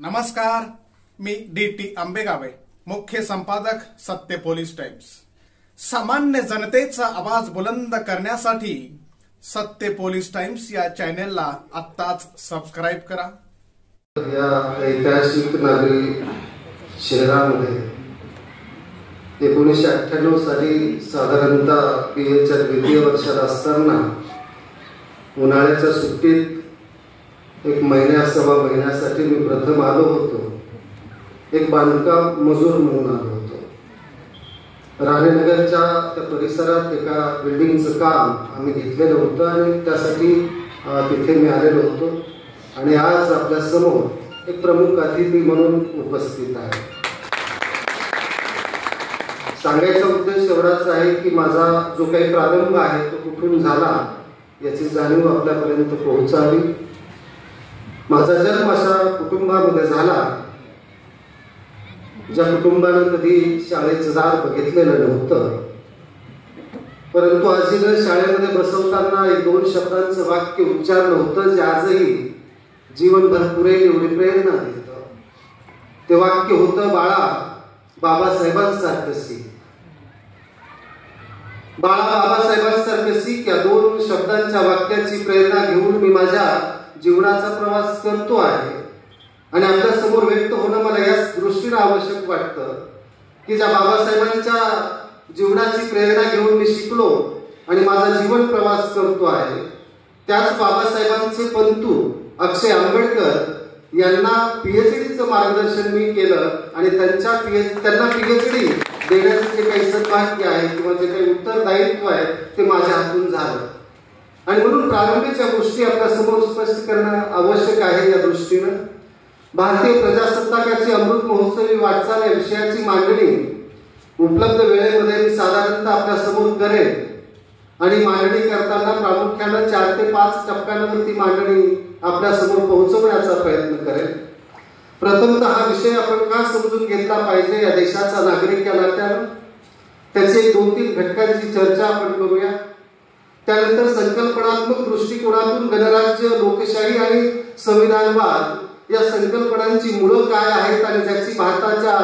नमस्कार, मी डी.टी. आंबेगावे, मुख्य संपादक सत्य पोलीस टाइम्स। सामान्य जनतेचा आवाज बुलंद करण्यासाठी सत्य पोलीस टाइम्स या चॅनेलला आत्ताच सबस्क्राइब करा। या ऐतिहासिक नागरी शहरामध्ये 1998 साली साधारणतः पीएचच्या द्वितीय वर्षात असताना उन्हाळ्याच्या सुट्टीत एक सव्वा महिन्यासाठी मी प्रथम आलो होतो। एक बांधकाम मजूर म्हणून आलो होतो। राणेनगरच्या त्या परिसरात एका बिल्डिंगचं काम आम्ही घेतलेलं होतं आणि त्यासाठी तिथे मी आलेलो होतो आणि आज आपल्या समोर एक प्रमुख अतिथी म्हणून उपस्थित आहे। सांगायचा उद्देश एवढाच आहे की माझा जो काही प्रारंभ आहे तो कुठून झाला याची जाणीव आपल्यापर्यंत पोहोचावी। माझा जन्म अशा कुटुंबामध्ये झाला ज्या कुटुंबानं कधी शाळेचं दार बघितलेलं नव्हतं, परंतु आजीनं शाळेमध्ये बसवताना एक दोन शब्दांचं वाक्य उच्चारलं होतं जे आजही जीवनभर पुरेल एवढी प्रेरणा देतं। ते वाक्य होतं, बाळा बाबासाहेबांसारखं शिक। बाळा बाबासाहेबांसारखं शिक या दोन शब्दांच्या वाक्याची प्रेरणा घेऊन मी माझ्या जीवनाचा प्रवास करतो आहे आणि आपल्या समोर व्यक्त होणं मला याच दृष्टीने आवश्यक वाटतं की ज्या बाबासाहेबांच्या जीवनाची प्रेरणा घेऊन मी शिकलो आणि माझा जीवन प्रवास करतो आहे, त्याच बाबासाहेबांचे पंतू अक्षय आंबेडकर यांना पीएचडीचं मार्गदर्शन मी केलं आणि त्यांना पीएचडी देण्याचं जे काही सद्भाग्य आहे किंवा जे काही उत्तरदायित्व आहे ते माझ्या हातून झालं आणि म्हणून प्रारंभीच्या गोष्टी आपल्या समोर स्पष्ट करणं आवश्यक आहे। या दृष्टीनं भारतीय प्रजासत्ताकाची अमृत महोत्सवी वाटचाल या विषयाची मांडणी उपलब्ध वेळेमध्ये मी साधारणतः आपल्या समोर करेन आणि मांडणी करताना प्रामुख्यानं 4 ते 5 टप्प्यांवर ती मांडणी आपल्या समोर पोहोचवण्याचा प्रयत्न करेन। प्रथमतः हा विषय आपण का समजून घेतला पाहिजे या देशाचा नागरिक या नात्यानं त्याचे 2-3 घटकांची चर्चा आपण करूया। त्यानंतर संकल्पनात्मक दृष्टिकोनातून गणराज्य, लोकशाही आणि संविधानवाद या संकल्पनांची मुळं काय आहेत आणि ज्याची भारताच्या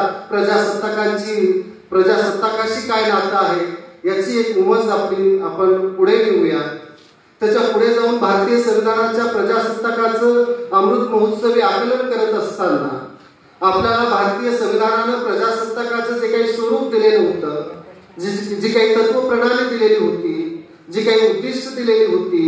प्रजासत्ताकाशी काय नातं आहे याची एक उमज आपण पुढे नेऊया। त्याच्या पुढे जाऊन भारतीय संविधानाच्या प्रजासत्ताकाचं अमृत महोत्सवी आकलन करत असताना आपल्याला भारतीय संविधानानं प्रजासत्ताकाचं जे काही स्वरूप दिलेलं होतं, जी काही तत्व प्रणाली दिलेली होती, जी काही उद्दिष्ट दिलेली होती,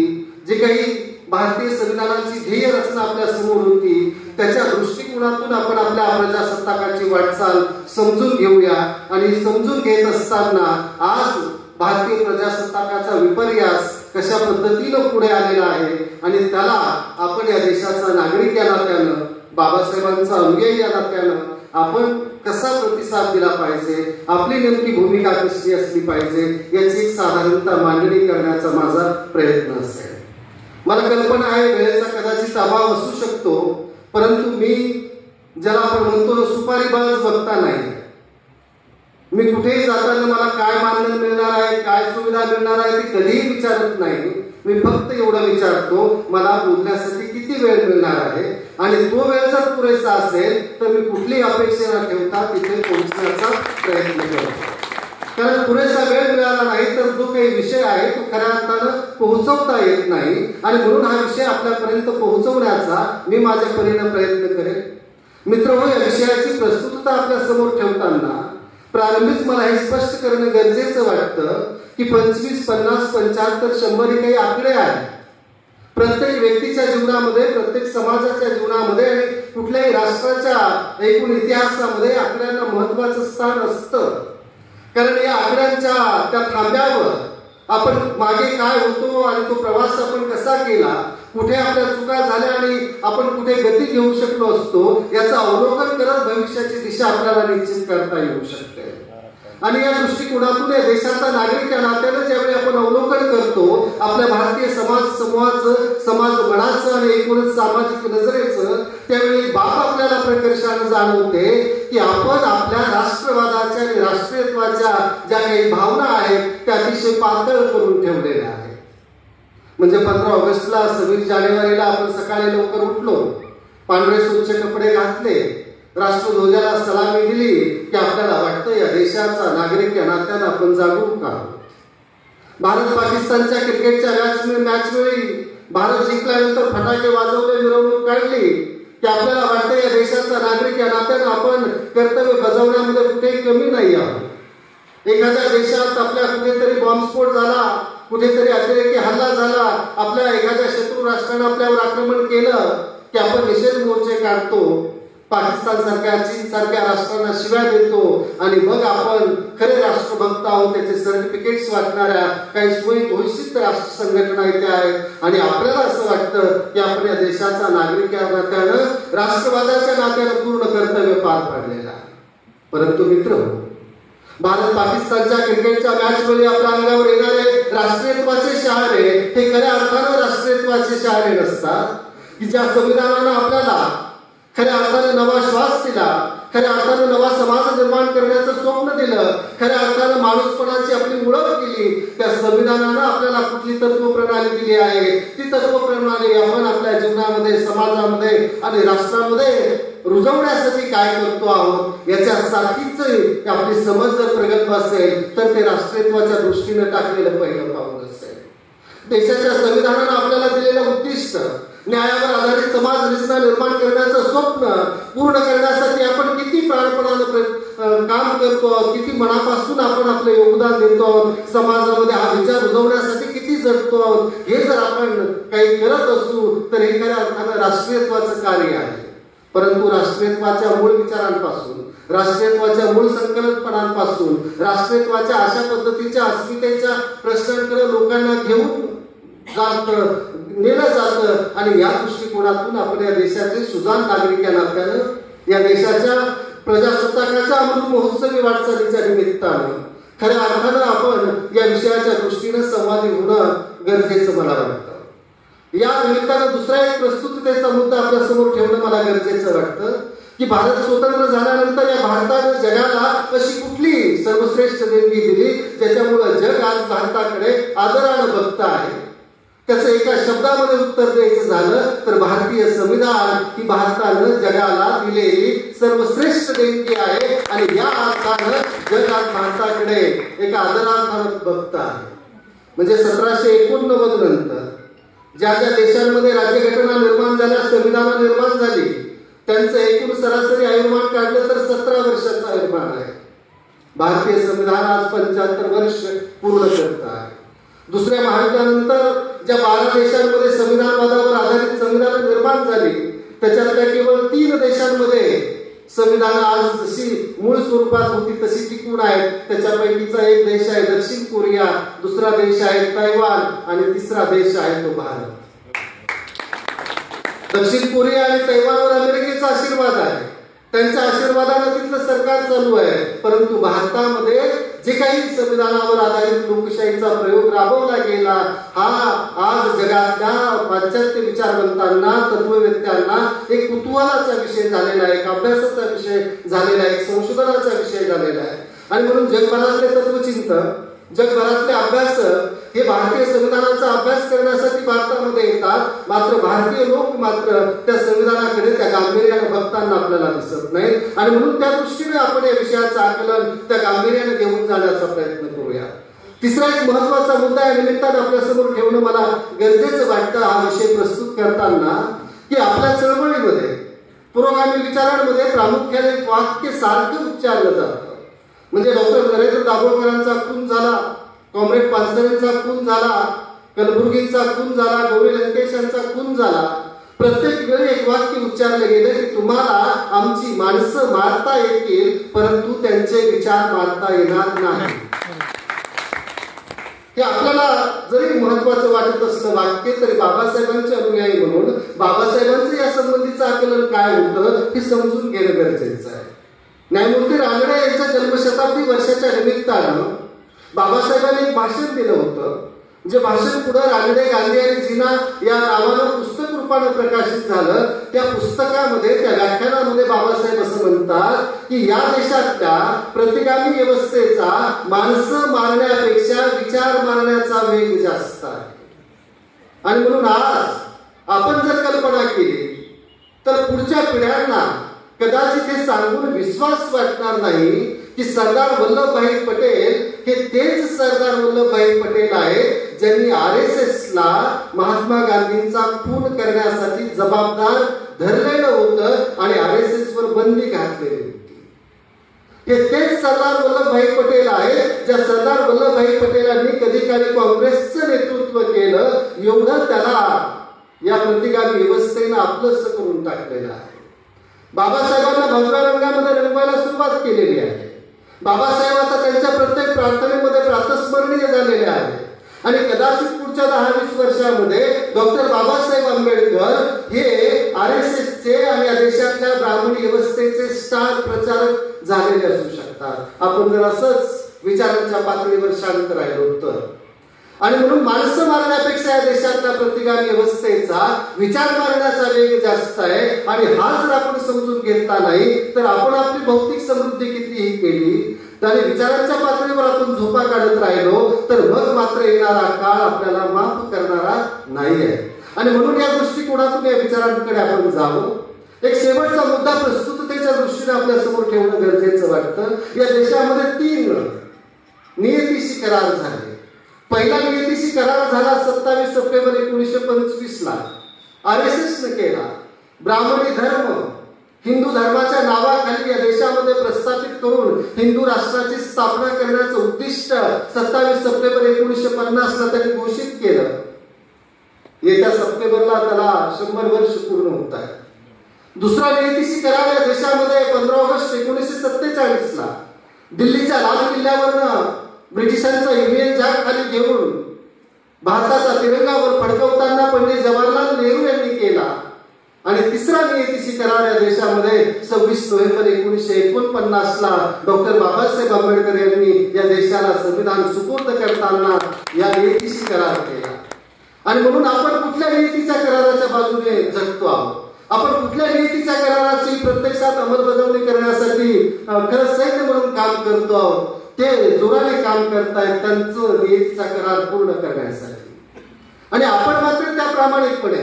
जी काही भारतीय संविधानाची ध्येय रचना आपल्या समोर होती, त्याच्या दृष्टिकोनातून आपण आपल्या प्रजासत्ताकाची वाटचाल समजून घेऊया आणि समजून घेत असताना आज भारतीय प्रजासत्ताकाचा विपर्यास कशा पद्धतीनं पुढे आलेला आहे आणि त्याला आपण या देशाचा नागरिक या नात्यानं, बाबासाहेबांचा अनुयायी या नात्यानं आपण कसा प्रतिसाद दिला पाहिजे, आपली नेमकी भूमिका कशी असली पाहिजे याची एक साधारणतः मांडणी करण्याचा माझा प्रयत्न असेल। मला कल्पना आहे वेळेचा कदाचित अभाव असू शकतो, परंतु मी ज्याला आपण म्हणतो सुपारीबाज बघता नाही। मी कुठेही जाताना मला काय मानधन मिळणार आहे, काय सुविधा मिळणार आहे ते कधीही विचारत नाही। मी फक्त एवढं विचारतो मला बोलण्यासाठी किती वेळ मिळणार आहे आणि तो वेळ जर पुरेसा असेल तर मी कुठली अपेक्षा न ठेवता तिथे पोहोचण्याचा प्रयत्न करतो। कारण पुरेसा वेळ मिळाला नाही तर जो काही विषय आहे तो खऱ्या अर्थानं पोहोचवता येत नाही आणि म्हणून हा विषय आपल्यापर्यंत पोहोचवण्याचा मी माझ्या परीने प्रयत्न करेन। मित्रहो, या विषयाची प्रस्तुतता आपल्या समोर ठेवताना प्रारंभीच मला हे स्पष्ट करणं गरजेचं वाटतं की 25, 50, 75, 100 हे काही आकडे आहेत। प्रत्येक व्यक्तीच्या जीवनामध्ये, प्रत्येक समाजाच्या जीवनामध्ये आणि कुठल्याही राष्ट्राच्या एकूण इतिहासामध्ये आकड्यांना महत्वाचं स्थान असतं। कारण या आकड्यांच्या त्या थांब्यावर आपण मागे काय होतो आणि तो प्रवास आपण कसा केला, कुठे आपल्या चुका झाल्या आणि आपण कुठे गती घेऊ शकलो असतो याचं अवलोकन करत भविष्याची दिशा आपल्याला निश्चित करता येऊ शकते। आणि या दृष्टिकोनातून या देशाचा नागरिक या नात्यानं ज्यावेळी आपण अवलोकन करतो आपल्या भारतीय समाज समूहाचं, समाज मनाचं आणि एकूणच सामाजिक नजरेचं, त्यावेळी बाब आपल्याला प्रकर्षानं जाणवते की आपण आपल्या राष्ट्रवादाच्या आणि राष्ट्रीयत्वाच्या ज्या काही भावना आहेत त्या अतिशय पातळ करून ठेवलेल्या आहेत। म्हणजे 15 ऑगस्टला, 26 जानेवारीला आपण सकाळी लवकर उठलो, पांढरे स्वच्छ कपडे घातले, राष्ट्रध्वजाला सलामी दिली की आपल्याला वाटतं या देशाचा नागरिक या नात्यानं आपण जागरूक आहोत. भारत पाकिस्तानच्या क्रिकेटच्या मॅच वेळी भारत जिंकल्यानंतर फटाके वाजवले, मिरवणूक काढली की आपल्याला वाटतं या देशाचा नागरिक या नात्यानं आपण कर्तव्य बजावण्यामध्ये कुठेही कमी नाही आहोत. एखाद्या देशात आपल्या कुठेतरी बॉम्बस्फोट झाला, कुठेतरी अतिरेकी हल्ला झाला, आपल्या एखाद्या शत्रू राष्ट्रानं आपल्यावर आक्रमण केलं की आपण निषेध मोर्चे काढतो, पाकिस्तान सारख्या, चीन सारख्या राष्ट्रांना शिव्या देतो आणि मग आपण खरे राष्ट्रभक्त आहोत त्याचे सर्टिफिकेट्स वाटणाऱ्या काही स्वयंघोषित राष्ट्र संघटना इथे आहेत आणि आपल्याला असं वाटतं की आपण या देशाचा नागरिक या नात्यानं, राष्ट्रवादाच्या नात्यानं पूर्ण कर्तव्य पार पाडलेलं आहे. परंतु मित्र, भारत पाकिस्तानच्या क्रिकेटच्या मॅच वेळी आपल्या अंगावर येणारे राष्ट्रीयत्वाचे शहारे हे खऱ्या अर्थानं राष्ट्रीयत्वाचे शहारे नसतात की ज्या संविधानानं आपल्याला खऱ्या अर्थानं नवा श्वास दिला, खऱ्या अर्थानं नवा समाज निर्माण करण्याचं स्वप्न दिलं, खऱ्या अर्थानं माणूसपणाची आपली ओळख केली. त्या संविधानानं आपल्याला कुठली तत्वप्रणाली दिली आहे, ती तत्वप्रणाली आपण आपल्या जीवनामध्ये, समाजामध्ये आणि राष्ट्रामध्ये रुजवण्यासाठी काय करतो आहोत याच्या साथीच आपली समज जर प्रगल्भ असेल तर ते राष्ट्रीयत्वाच्या दृष्टीने टाकलेलं पहिलं पाऊल असेल. देशाच्या संविधानानं आपल्याला दिलेलं उद्दिष्ट, न्यायावर आधारित समाज रचना निर्माण करण्याचं स्वप्न पूर्ण करण्यासाठी आपण किती प्राणपणानं काम करतो, किती मनापासून आपण आपलं योगदान देतो, समाजामध्ये हा विचार रुजवण्यासाठी किती झटतो आहोत, हे जर आपण काही करत असू तर हे खऱ्या अर्थानं राष्ट्रीयत्वाचं कार्य आहे. परंतु राष्ट्रीयत्वाच्या मूळ विचारांपासून, राष्ट्रीयत्वाच्या मूळ संकल्पनांपासून, राष्ट्रीयत्वाच्या अशा पद्धतीच्या अस्मितेच्या प्रश्नांकडे लोकांना घेऊन नेलं जातं आणि या दृष्टिकोनातून आपण या देशाचे सुजाण नागरिक या नात्यानं, या देशाच्या प्रजासत्ताकाच्या अमृत महोत्सवी वाटचालीच्या निमित्तानं खऱ्या अर्थानं आपण या विषयाच्या दृष्टीनं संवादी होणं गरजेचं मला वाटतं. या निमित्तानं दुसरा एक प्रस्तुततेचा मुद्दा आपल्या समोर ठेवणं मला गरजेचं वाटतं की भारत स्वतंत्र झाल्यानंतर या भारतानं जगाला अशी कुठली सर्वश्रेष्ठ देणगी दिली ज्याच्यामुळे जग आज भारताकडे आदरानं बघतं आहे. त्याचं एका शब्दामध्ये उत्तर द्यायचं झालं तर भारतीय संविधान ही भारतानं जगाला दिलेली सर्वश्रेष्ठ देणगी आहे आणि या अर्थानं जग आज भारताकडे एका आदरार्थानं बघतं आहे. म्हणजे 1789 नंतर ज्या ज्या देशांमध्ये राज्यघटना निर्माण झाल्या, संविधान निर्माण झाली, त्यांचं एकूण सरासरी आयुर्मान काढलं तर 17 वर्षाचं आयुर्मान आहे. भारतीय संविधान आज 75 वर्ष पूर्ण करत आहे. दुसऱ्या महायुद्धानंतर ज्या 12 देशांमध्ये संविधानवादावर आधारित संविधान निर्माण झाली त्याच्यातल्या केवळ 3 देशांमध्ये संविधान आज जशी मूळ स्वरूपात होती तशी टिकून आहेत. त्याच्यापैकीचा एक देश आहे दक्षिण कोरिया, दुसरा देश आहे तैवान आणि तिसरा देश आहे तो भारत. दक्षिण कोरिया आणि तैवानवर अमेरिकेचा आशीर्वाद आहे, त्यांच्या आशीर्वादाने तिथलं सरकार चालू आहे. परंतु भारतामध्ये जे काही संविधानावर आधारित लोकशाहीचा प्रयोग राबवला गेला हा आज जगातल्या पाश्चात्य विचारवंतांना, तत्ववेत्यांना एक कुतूहलाचा विषय झालेला आहे, एक अभ्यासाचा विषय झालेला आहे, एक संशोधनाचा विषय झालेला आहे. आणि म्हणून जगभरातले तत्वचिंतक, जगभरातले अभ्यासक हे भारतीय संविधानाचा अभ्यास करण्यासाठी भारतामध्ये येतात. मात्र भारतीय लोक मात्र त्या संविधानाकडे त्या गांभीर्याने बघताना आपल्याला दिसत नाही आणि म्हणून त्या दृष्टीने आपण या विषयाचं आकलन त्या गांभीर्याने घेऊन जाण्याचा प्रयत्न करूया. तिसरा एक महत्वाचा मुद्दा या निमित्ताने आपल्यासमोर ठेवणं मला गरजेचं वाटतं हा विषय प्रस्तुत करताना की आपल्या चळवळीमध्ये, पुरोगामी विचारांमध्ये प्रामुख्याने एक वाक्य सारखं उच्चारलं जातं. म्हणजे डॉक्टर नरेंद्र दाभोळकरांचा खून झाला, कॉम्रेड पानसरेंचा खून झाला, कलबुर्गींचा खून झाला, गौरी लंकेश यांचा खून झाला. प्रत्येक वेळी एक वाक्य उच्चारलं गेलं की तुम्हाला आमची माणसं मारता येतील परंतु त्यांचे विचार मारता येणार नाही. हे आपल्याला जरी महत्वाचं वाटत असलं वाक्य तरी बाबासाहेबांचे अनुयायी म्हणून बाबासाहेबांचं या संबंधीचं आकलन काय होतं हे समजून घेणं गरजेचं आहे. न्यायमूर्ती रानडे यांच्या जन्मशताब्दी वर्षाच्या निमित्तानं बाबासाहेबांनी एक भाषण दिलं होतं. जे भाषण पुढे रानडे, गांधी आणि जीना या नावानं पुस्तक रूपानं प्रकाशित झालं. त्या पुस्तकामध्ये, त्या व्याख्यानामध्ये बाबासाहेब असं म्हणतात की या देशातल्या प्रतिगामी व्यवस्थेचा माणसं मारण्यापेक्षा विचार मारण्याचा वेग जास्त आहे. आणि म्हणून आज आपण जर कल्पना केली तर पुढच्या पिढ्यांना कदाचित हे सांगून विश्वास वाटणार नाही की सरदार वल्लभभाई पटेल हे तेच सरदार वल्लभभाई पटेल आहेत ज्यांनी RSS ला महात्मा गांधींचा खून करण्यासाठी जबाबदार धरलेलं होतं आणि RSS वर बंदी घातलेली होती. हे तेच सरदार वल्लभभाई पटेल आहेत ज्या सरदार वल्लभभाई पटेलांनी कधी काळी काँग्रेसचं नेतृत्व केलं. एवढं त्याला या प्रतिगामी व्यवस्थेनं आपलंसं करून टाकलेलं आहे. बाबासाहेबांना भगव्या रंगामध्ये रंगवायला सुरुवात केलेली आहे. बाबासाहेब आता त्यांच्या प्रत्येक प्रार्थनेमध्ये प्रातस्मरणीय झालेले आहेत आणि कदाचित पुढच्या 10-20 वर्षामध्ये डॉक्टर बाबासाहेब आंबेडकर हे RSSचे आणि या देशातल्या ब्राह्मणी व्यवस्थेचे स्टार प्रचारक झालेले असू शकतात. आपण जर असंच विचारांच्या पातळीवर शांत राहिलो तर. आणि म्हणून माणसं मारण्यापेक्षा या देशातल्या प्रतिगामी व्यवस्थेचा विचार मारण्याचा वेग जास्त आहे. आणि हा जर आपण समजून घेतला नाही तर आपण आपली भौतिक समृद्धी कितीही केली तरी विचारांच्या पातळीवर आपण झोपा काढत राहिलो तर मग मात्र येणारा काळ आपल्याला माफ करणारा नाही आहे. आणि म्हणून या दृष्टिकोनातून या विचारांकडे आपण जावं. एक शेवटचा मुद्दा प्रस्तुततेच्या दृष्टीने आपल्या समोर ठेवणं गरजेचं वाटतं. या देशामध्ये 3 नियतीशी करार झाले. पहिला नियतीशी करार झाला 27 सप्टेंबर 1925 ला RSS ने केला. ब्राह्मणी धर्म हिंदू धर्माच्या नावाखाली या देशामध्ये प्रस्थापित करून हिंदू राष्ट्राची स्थापना करण्याचं उद्दिष्ट 27 सप्टेंबर 1950 ला त्यांनी घोषित केलं. येत्या सप्टेंबरला त्याला 100 वर्ष पूर्ण होत आहे. दुसरा नियतीशी करार या देशामध्ये 15 ऑगस्ट 1947 ला दिल्लीच्या लाल किल्ल्यावरनं ब्रिटिशांचा युनियन जॅक खाली घेऊन भारताचा तिरंगावर फडकवताना पंडित जवाहरलाल नेहरू यांनी केला. आणि तिसरा नियतीशी करार या देशामध्ये 26 नोव्हेंबर 1949 ला डॉक्टर बाबासाहेब आंबेडकर यांनी या देशाला संविधान सुपूर्द करताना या नियतीशी करार केला. आणि म्हणून आपण कुठल्या नियतीच्या कराराच्या बाजूने जगतो आहोत. आपण कुठल्या नियतीच्या कराराची प्रत्यक्षात अंमलबजावणी करण्यासाठी खरं सैन्य म्हणून काम करतो आहोत. ते जोराने काम करतायत त्यांचं नियतीचा करार पूर्ण करण्यासाठी. आणि आपण मात्र त्या प्रामाणिकपणे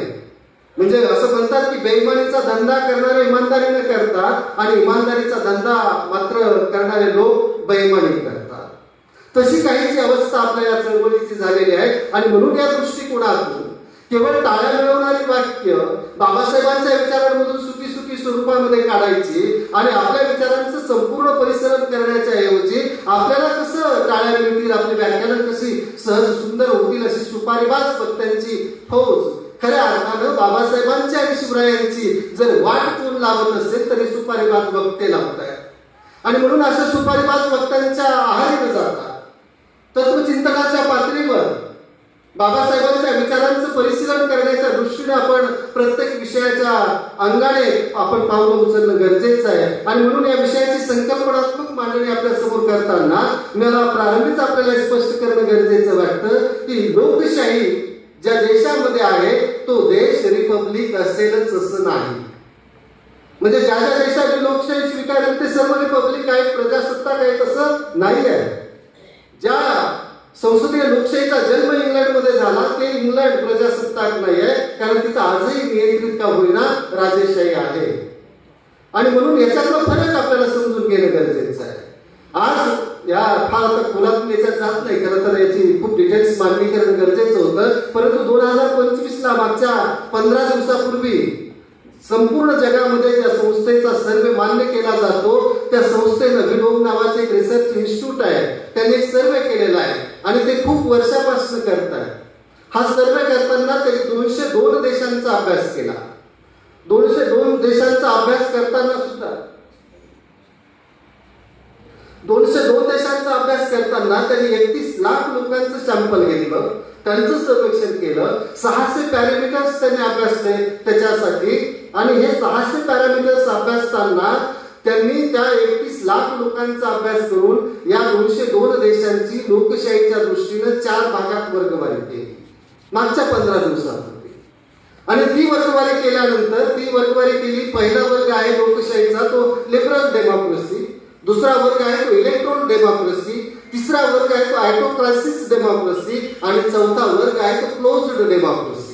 म्हणजे असं म्हणतात की बेईमानीचा धंदा करणारे इमानदारीने करतात आणि इमानदारीचा धंदा मात्र करणारे लोक बेईमानी करतात. तशी काहीची अवस्था आपल्या या चळवळीची झालेली आहे. आणि म्हणून या दृष्टिकोनातून केवळ टाळ्या मिळवणारी वाक्य बाबासाहेबांच्या विचारांमधून सुकी सुकी स्वरूपामध्ये काढायची आणि आपल्या विचारांचं संपूर्ण परिसरण करण्याच्या ऐवजी आपल्याला कसं टाळ्या मिळतील, आपली व्याख्यानं कशी सहज सुंदर होतील अशी सुपारीबाज वक्त्यांची फौज खऱ्या अर्थानं बाबासाहेबांची आणि शिवरायांची जर वाट कोण लावत असेल तरी सुपारीबाज वक्ते लावत आहेत. आणि म्हणून अशा सुपारीबाज वक्त्यांच्या आहारी न जाता तत्वचिंतनाच्या पातळीवर बाबासाहेबांच्या विचारांचं परिशीलन करण्याच्या दृष्टीने आपण प्रत्येक विषयाच्या अंगाने आपण पावलं उचलणं गरजेचं आहे. आणि म्हणून या विषयाची संकल्पनात्मक मांडणी आपल्या समोर करताना मला प्रारंभीच आपल्याला स्पष्ट करणं गरजेचं वाटतं की लोकशाही ज्या देशामध्ये आहे तो देश रिपब्लिक असेलच असं नाही. म्हणजे ज्या ज्या देशाची लोकशाही स्वीकारेल ते सर्व रिपब्लिक आहेत, प्रजासत्ताक आहेत असं नाही आहे. ज्या संसदीय लोकशाहीचा जन्म इंग्लंडमध्ये झाला ते इंग्लंड प्रजासत्ताक नाही आहे, कारण तिथं आजही नियंत्रित का होईना राजेशाही आहे. आणि म्हणून याच्यातला फरक आपल्याला समजून घेणं गरजेचं आहे. आज या फार आता खोलात याच्यात जात नाही, खरं तर याची खूप डिटेल्स मांडणी करणं गरजेचं होतं. परंतु 2025 ला मागच्या 15 दिवसापूर्वी संपूर्ण जगामध्ये ज्या संस्थेचा सर्वे मान्य केला जातो त्या संस्थेनं विलोम नावाचे एक रिसर्च इन्स्टिट्यूट आहे, त्यांनी एक सर्वे केलेला आहे आणि ते खूप वर्षापासून करतात. हा सर्वे करताना त्यांनी 202 देशांचा अभ्यास केला. 202 देशांचा अभ्यास करताना सुद्धा 202 देशांचा अभ्यास करताना त्यांनी 31 लाख लोकांचं सॅम्पल घेतलं, त्यांचं सर्वेक्षण केलं. 600 पॅरामीटर्स त्यांनी अभ्यासले त्याच्यासाठी. आणि हे 600 पॅरामीटर्स अभ्यासताना त्यांनी त्या 31 लाख लोकांचा अभ्यास करून या 202 देशांची लोकशाहीच्या दृष्टीनं 4 भागात वर्गवारी केली मागच्या 15 दिवसांपूर्वी. आणि ती वर्गवारी केल्यानंतर ती वर्गवारी केली. पहिला वर्ग आहे लोकशाहीचा, तो लिबरल डेमोक्रेसी. दुसरा वर्ग आहे तो इलेक्ट्रॉन डेमोक्रेसी. तिसरा वर्ग आहे तो ऑटोक्रॅसिस डेमोक्रेसी. आणि चौथा वर्ग आहे तो क्लोज्ड डेमोक्रेसी.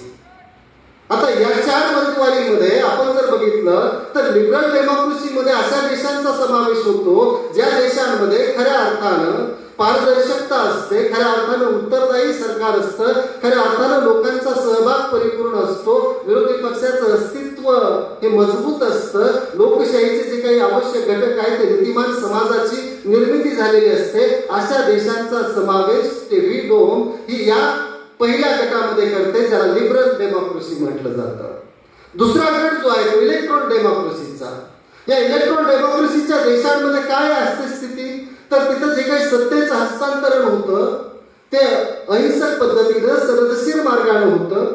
आता या 4 वर्गवारीमध्ये आपण जर बघितलं तर लिबरल डेमोक्रेसीमध्ये अशा देशांचा समावेश होतो ज्या देशांमध्ये खऱ्या अर्थानं पारदर्शकता असते, खऱ्या अर्थानं उत्तरदायी सरकार असतं, खऱ्या अर्थानं लोकांचा सहभाग परिपूर्ण असतो, विरोधी पक्षाचं अस्तित्व हे मजबूत असतं, लोकशाहीचे जे काही आवश्यक घटक आहेत ते नीतिमान समाजाची निर्मिती झालेली असते. अशा देशांचा समावेश टेव्ही डोम ही या पहिल्या गटामध्ये करते, ज्याला लिबरल डेमोक्रेसी म्हटलं जातं. दुसरा गट जो आहे तो इलेक्ट्रॉन डेमोक्रेसीचा. या इलेक्ट्रॉन डेमोक्रेसीच्या देशांमध्ये काय असते स्थिती, तर तिथं जे काही सत्तेचं हस्तांतरण होतं ते अहिंसक पद्धतीनं सरदशीर मार्गाने होतं.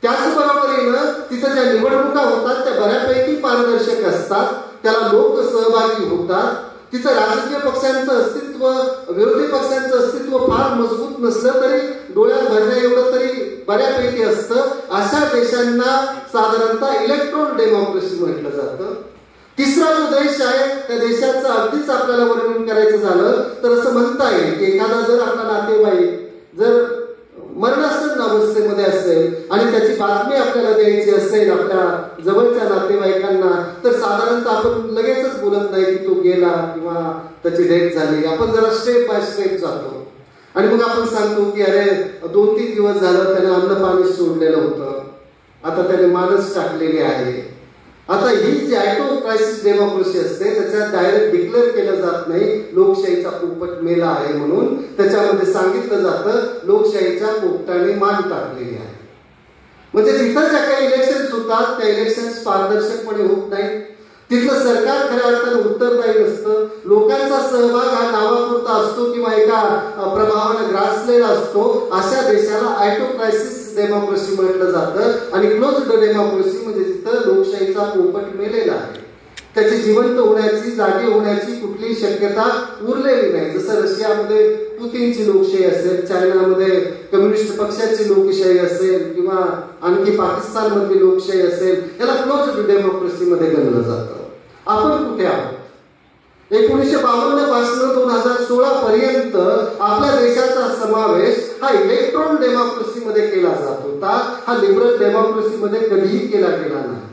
त्याचबरोबरीनं तिथं ज्या निवडणुका होतात त्या बऱ्यापैकी पारदर्शक असतात, त्याला लोक सहभागी होतात. तिथं राजकीय पक्षांचं अस्तित्व, विरोधी पक्षांचं अस्तित्व फार मजबूत नसलं तरी डोळ्यात भरण्या एवढं तरी बऱ्यापैकी असतं. अशा देशांना साधारणतः इलेक्ट्रॉन डेमोक्रेसी म्हटलं जातं. तिसरा जो देश आहे त्या देशाचं अगदीच आपल्याला वर्णन करायचं झालं तर असं म्हणता येईल की एखादा जर आपला नातेवाईक जर मरणासन्न अवस्थेमध्ये असेल आणि त्याची बातमी आपल्याला द्यायची असेल आपल्या जवळच्या नातेवाईकांना, तर साधारणतः आपण लगेचच बोलत नाही की तो गेला किंवा त्याची डेथ झाली. आपण जरा स्टेप बाय स्टेप जातो आणि मग आपण सांगतो की अरे 2-3 दिवस झालं त्याने अन्न पाणी सोडलेलं होतं, आता त्याने मानस टाकलेली आहे. आता ही जी ऑटोक्रायसिस डेमोक्रेसी असते त्याच्यात डायरेक्ट डिक्लेअर केलं जात नाही लोकशाहीचा पोपट मेला आहे म्हणून, त्याच्यामध्ये सांगितलं जातं लोकशाहीच्या पोपटाने मान टाकलेली आहे. म्हणजे तिथं ज्या काही इलेक्शन्स होतात त्या इलेक्शन्स पारदर्शकपणे होत नाहीत, तिथलं सरकार खऱ्या अर्थानं उत्तरदायी नसतं, लोकांचा सहभाग हा नावापुरता असतो किंवा एका प्रभावाने ग्रासलेला असतो. अशा देशाला ऑटोक्रायसिस डेमोक्रेसी म्हटलं जातं. आणि क्लोज्ड डेमोक्रेसी म्हणजे जिथं लोकशाहीचा पोपट मेलेला आहे, त्याची जिवंत होण्याची, जागी होण्याची कुठलीही शक्यता उरलेली नाही. जसं रशियामध्ये पुतीनची लोकशाही असेल, चायनामध्ये कम्युनिस्ट पक्षाची लोकशाही असेल किंवा आणखी पाकिस्तानमधली लोकशाही असेल, याला क्लोज्ड डेमोक्रेसी मध्ये गणलं जातं. आपण कुठे आहोत? 1952 पासून 2016 पर्यंत आपल्या देशाचा समावेश हा इलेक्ट्रॉन डेमोक्रेसी मध्ये केला जात होता, हा लिबरल डेमोक्रेसी मध्ये कधीही केला गेला नाही.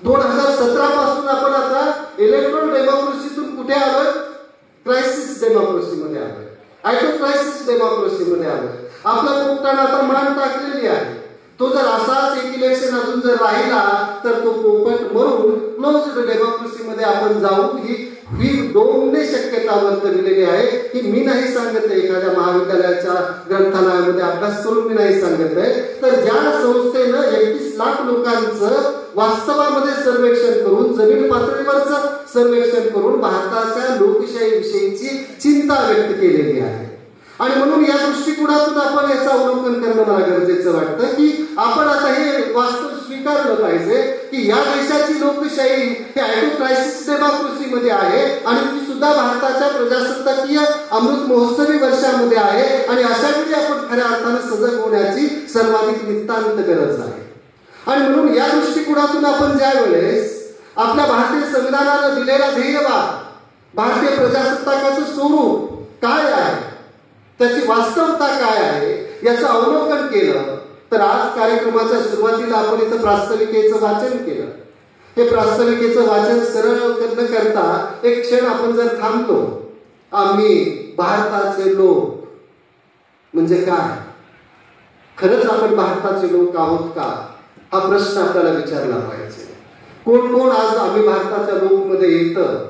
2017 पासून आपण आता इलेक्ट्रॉन डेमोक्रेसीतून कुठे आलोय? क्रायसिस डेमोक्रेसी मध्ये आलोय, ऑटोक्रायसिस डेमोक्रेसी मध्ये आलोय. आपल्या पोपटाने आता मान टाकलेली आहे. तो जर असाच एक इलेक्शन अजून जर राहिला तर तो पोपट मरून क्लोज्ड डेमोक्रेसी मध्ये आपण जाऊ ही डोमने शक्यता वर्तवलेली आहे. ही मी नाही सांगत आहे, एखाद्या महाविद्यालयाच्या ग्रंथालयामध्ये अभ्यास करून मी नाही सांगत आहे. तर ज्या संस्थेनं 31 लाख लोकांचं वास्तवामध्ये सर्वेक्षण करून, जमीन पातळीवरचं सर्वेक्षण करून भारताच्या लोकशाही विषयीची चिंता व्यक्त केलेली आहे. आणि म्हणून या दृष्टिकोनातून आपण याचं अवलोकन करणं मला गरजेचं वाटतं की आपण आता हे वास्तव स्वीकारलं पाहिजे की या देशाची लोकशाही ही ऑटोक्रायसिस डेमोक्रेसी मध्ये आहे आणि ती सुद्धा भारताच्या प्रजासत्ताकीय अमृत महोत्सवी वर्षामध्ये आहे. आणि अशा वेळी आपण खऱ्या अर्थानं सजग होण्याची सर्वाधिक नितांत गरज आहे. आणि म्हणून या दृष्टिकोनातून आपण ज्या वेळेस आपल्या भारतीय संविधानानं दिलेला ध्येयवाद, भारतीय प्रजासत्ताकाचं स्वरूप काय आहे, त्याची वास्तवता काय आहे याचं अवलोकन केलं तर आज कार्यक्रमाच्या सुरुवातीला आपण इथं प्रास्ताविकेचं वाचन केलं. हे प्रास्ताविकेचं वाचन सरळ न करता एक क्षण आपण जर थांबलो, आम्ही भारताचे लोक म्हणजे काय, खरंच आपण भारताचे लोक आहोत का, हा प्रश्न आपल्याला विचारला पाहिजे. कोण कोण आज आम्ही भारताच्या लोक मध्ये येतं?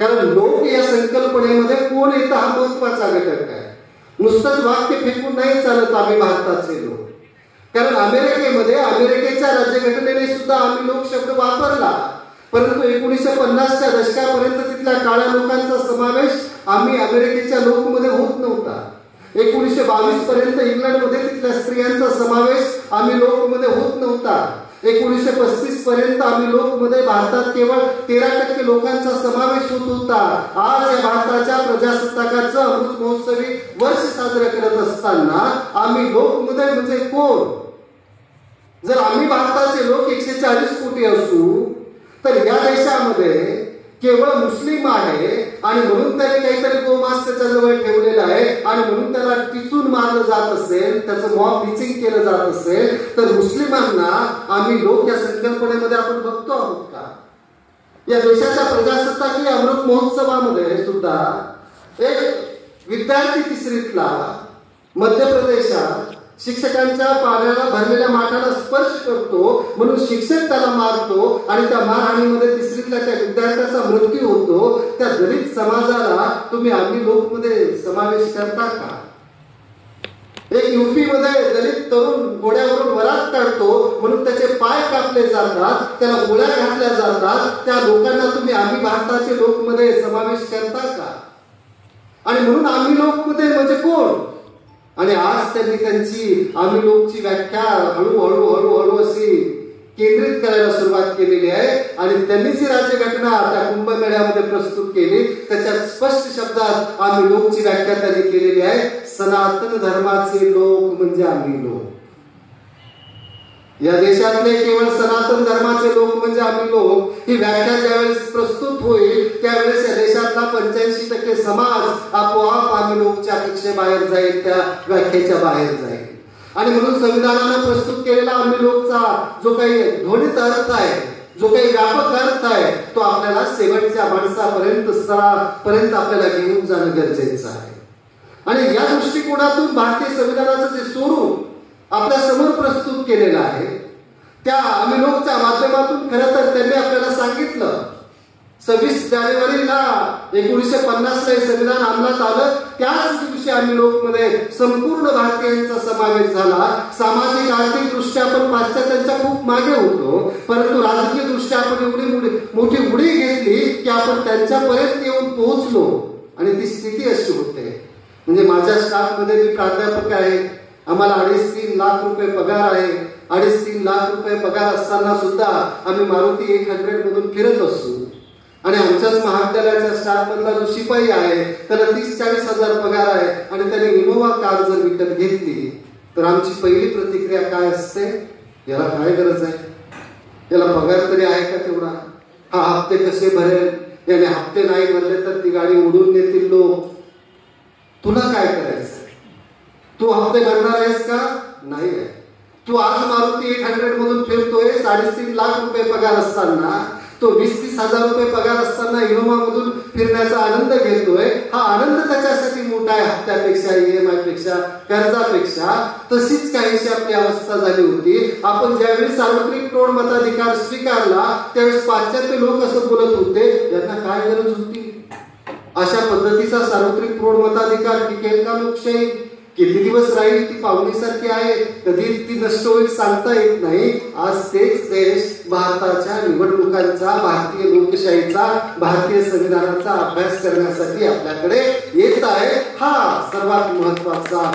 कारण लोक या संकल्पनेमध्ये कोण येतं हा महत्वाचा घटक आहे. नुसतंच वाक्य फेकून नाही चालत आम्ही भारताचे लोक. कारण अमेरिकेमध्ये अमेरिकेच्या राज्यघटनेने सुद्धा आम्ही लोक शब्द वापरला, परंतु 1950च्या दशकापर्यंत तिथल्या काळ्या लोकांचा समावेश आम्ही अमेरिकेच्या लोकमध्ये होत नव्हता. 1922 पर्यंत इंग्लंडमध्ये तिथल्या स्त्रियांचा समावेश आम्ही लोकमध्ये होत नव्हता. 1935 पर्यंत आम्ही लोकमध्ये भारतात केवळ 13% लोकांचा समावेश होत होता. आज या भारताच्या प्रजासत्ताकाचं अमृत महोत्सवी वर्ष साजरं करत असताना आम्ही लोकमध्ये म्हणजे कोण? जर आम्ही भारताचे लोक 140 कोटी असू तर या देशामध्ये केवळ मुस्लिम आहे आणि म्हणून त्याने काहीतरी गोमांस त्याच्या जवळ ठेवलेला आहे आणि म्हणून त्याला टिचून मारलं जात असेल, त्याचं मॉब लिचिंग केलं जात असेल, तर मुस्लिमांना आम्ही लोक या संकल्पनेमध्ये आपण बघतो आहोत का? या देशाच्या प्रजासत्ताकीय अमृत महोत्सवामध्ये सुद्धा एक विद्यार्थी तिसरीतला मध्य प्रदेशात शिक्षकांच्या पाण्याला भरलेल्या माठाला स्पर्श करतो म्हणून शिक्षक त्याला मारतो आणि त्या मारहाणीमध्ये तिसरीतल्या त्या विद्यार्थ्याचा मृत्यू होतो. त्या दलित समाजाला तुम्ही आम्ही लोक मध्ये समावेश करता का? एक युपी मध्ये दलित तरुण घोड्यावरून वरात काढतो म्हणून त्याचे पाय कापले जातात, त्याला गोळ्या घातल्या जातात. त्या लोकांना तुम्ही आम्ही भारताचे लोक मध्ये समावेश करता का? आणि म्हणून आम्ही लोक मध्ये म्हणजे कोण? आणि आज त्यांनी त्यांची आम्ही लोकची व्याख्या हळूहळू अशी केंद्रित करायला सुरुवात केलेली आहे आणि त्यांनी जी राज्यघटना त्या कुंभमेळ्यामध्ये प्रस्तुत केली त्याच्यात स्पष्ट शब्दात आम्ही लोकची व्याख्या त्यांनी केलेली आहे. सनातन धर्माचे लोक म्हणजे आम्ही लोक. या देशातले केवळ सनातन धर्माचे लोक म्हणजे आम्ही लोक ही व्याख्या ज्यावेळेस प्रस्तुत होईल त्यावेळेस या देशातला 85% समाज आपोआप आम्ही लोकच्या कक्षेबाहेर जाईल, त्या व्याख्येच्या बाहेर जाईल. आणि म्हणून संविधानानं प्रस्तुत केलेला आम्ही लोकचा जो काही ध्वनित अर्थ आहे, जो काही व्यापक अर्थ आहे, तो आपल्याला शेवटच्या माणसापर्यंत स्तरापर्यंत आपल्याला घेऊन जाणं गरजेचं आहे. आणि या दृष्टिकोनातून भारतीय संविधानाचं जे स्वरूप आपल्या समोर प्रस्तुत केलेलं आहे त्या आम्ही लोकच्या माध्यमातून खरं तर त्यांनी आपल्याला सांगितलं 26 जानेवारीला 1950 हे संविधान अंमलात आलं. त्याच दिवशी आम्ही लोक मध्ये संपूर्ण भारतीयांचा समावेश झाला. सामाजिक आर्थिक दृष्ट्या आपण पाश्चात्यांच्या खूप मागे होतो, परंतु राजकीय दृष्ट्या आपण एवढी मोठी उडी घेतली की आपण त्यांच्यापर्यंत येऊन पोहोचलो. आणि ती स्थिती अशी होते म्हणजे माझ्या स्टाफ मध्ये मी प्राध्यापक आहे, आम्हाला 2.5-3 लाख रुपये पगार आहे. 2.5-3 लाख रुपये पगार असताना सुद्धा आम्ही मारुती 800 मधून फिरत असतो. आणि आमच्याच महाविद्यालयाच्या स्टाफ मधला जो शिपाई आहे त्याला 30-40 हजार पगार आहे आणि त्याने इनोवा कार जर विकत घेतली तर आमची पहिली प्रतिक्रिया काय असते? याला काय गरज आहे? याला पगार तरी आहे का तेवढा? हा हप्ते कसे भरेल? याने हप्ते नाही भरले तर ती गाडी उडून नेतील लोक. तुला काय करायचं? तू हप्ते भरणार आहेस का? नाही आहे. तू आज मारुती 800 मधून फिरतोय, 3.5 लाख रुपये पगार असताना, तो 20-30 हजार रुपये पगार असताना इनोवा मधून फिरण्याचा आनंद घेतोय. हा आनंद त्याच्यासाठी मोठा आहे हप्त्यापेक्षा, EMI पेक्षा, कर्जापेक्षा. तशीच काहीशी आपली अवस्था झाली होती. आपण ज्यावेळी सार्वत्रिक प्रौढ मताधिकार स्वीकारला त्यावेळेस पाश्चात्य लोक असं बोलत होते, यांना काय गरज होती? अशा पद्धतीचा सार्वत्रिक प्रौढ मताधिकार टिकेल का लोकशाही? किती दिवस राहील? ती पाहुणीसारखी आहे, कधी ती नष्ट होईल सांगता येत नाही. आज तेच देश भारताच्या निवडणुकांचा, भारतीय लोकशाहीचा, भारतीय संविधानाचा अभ्यास करण्यासाठी आपल्याकडे येत आहे. हा सर्वात महत्वाचा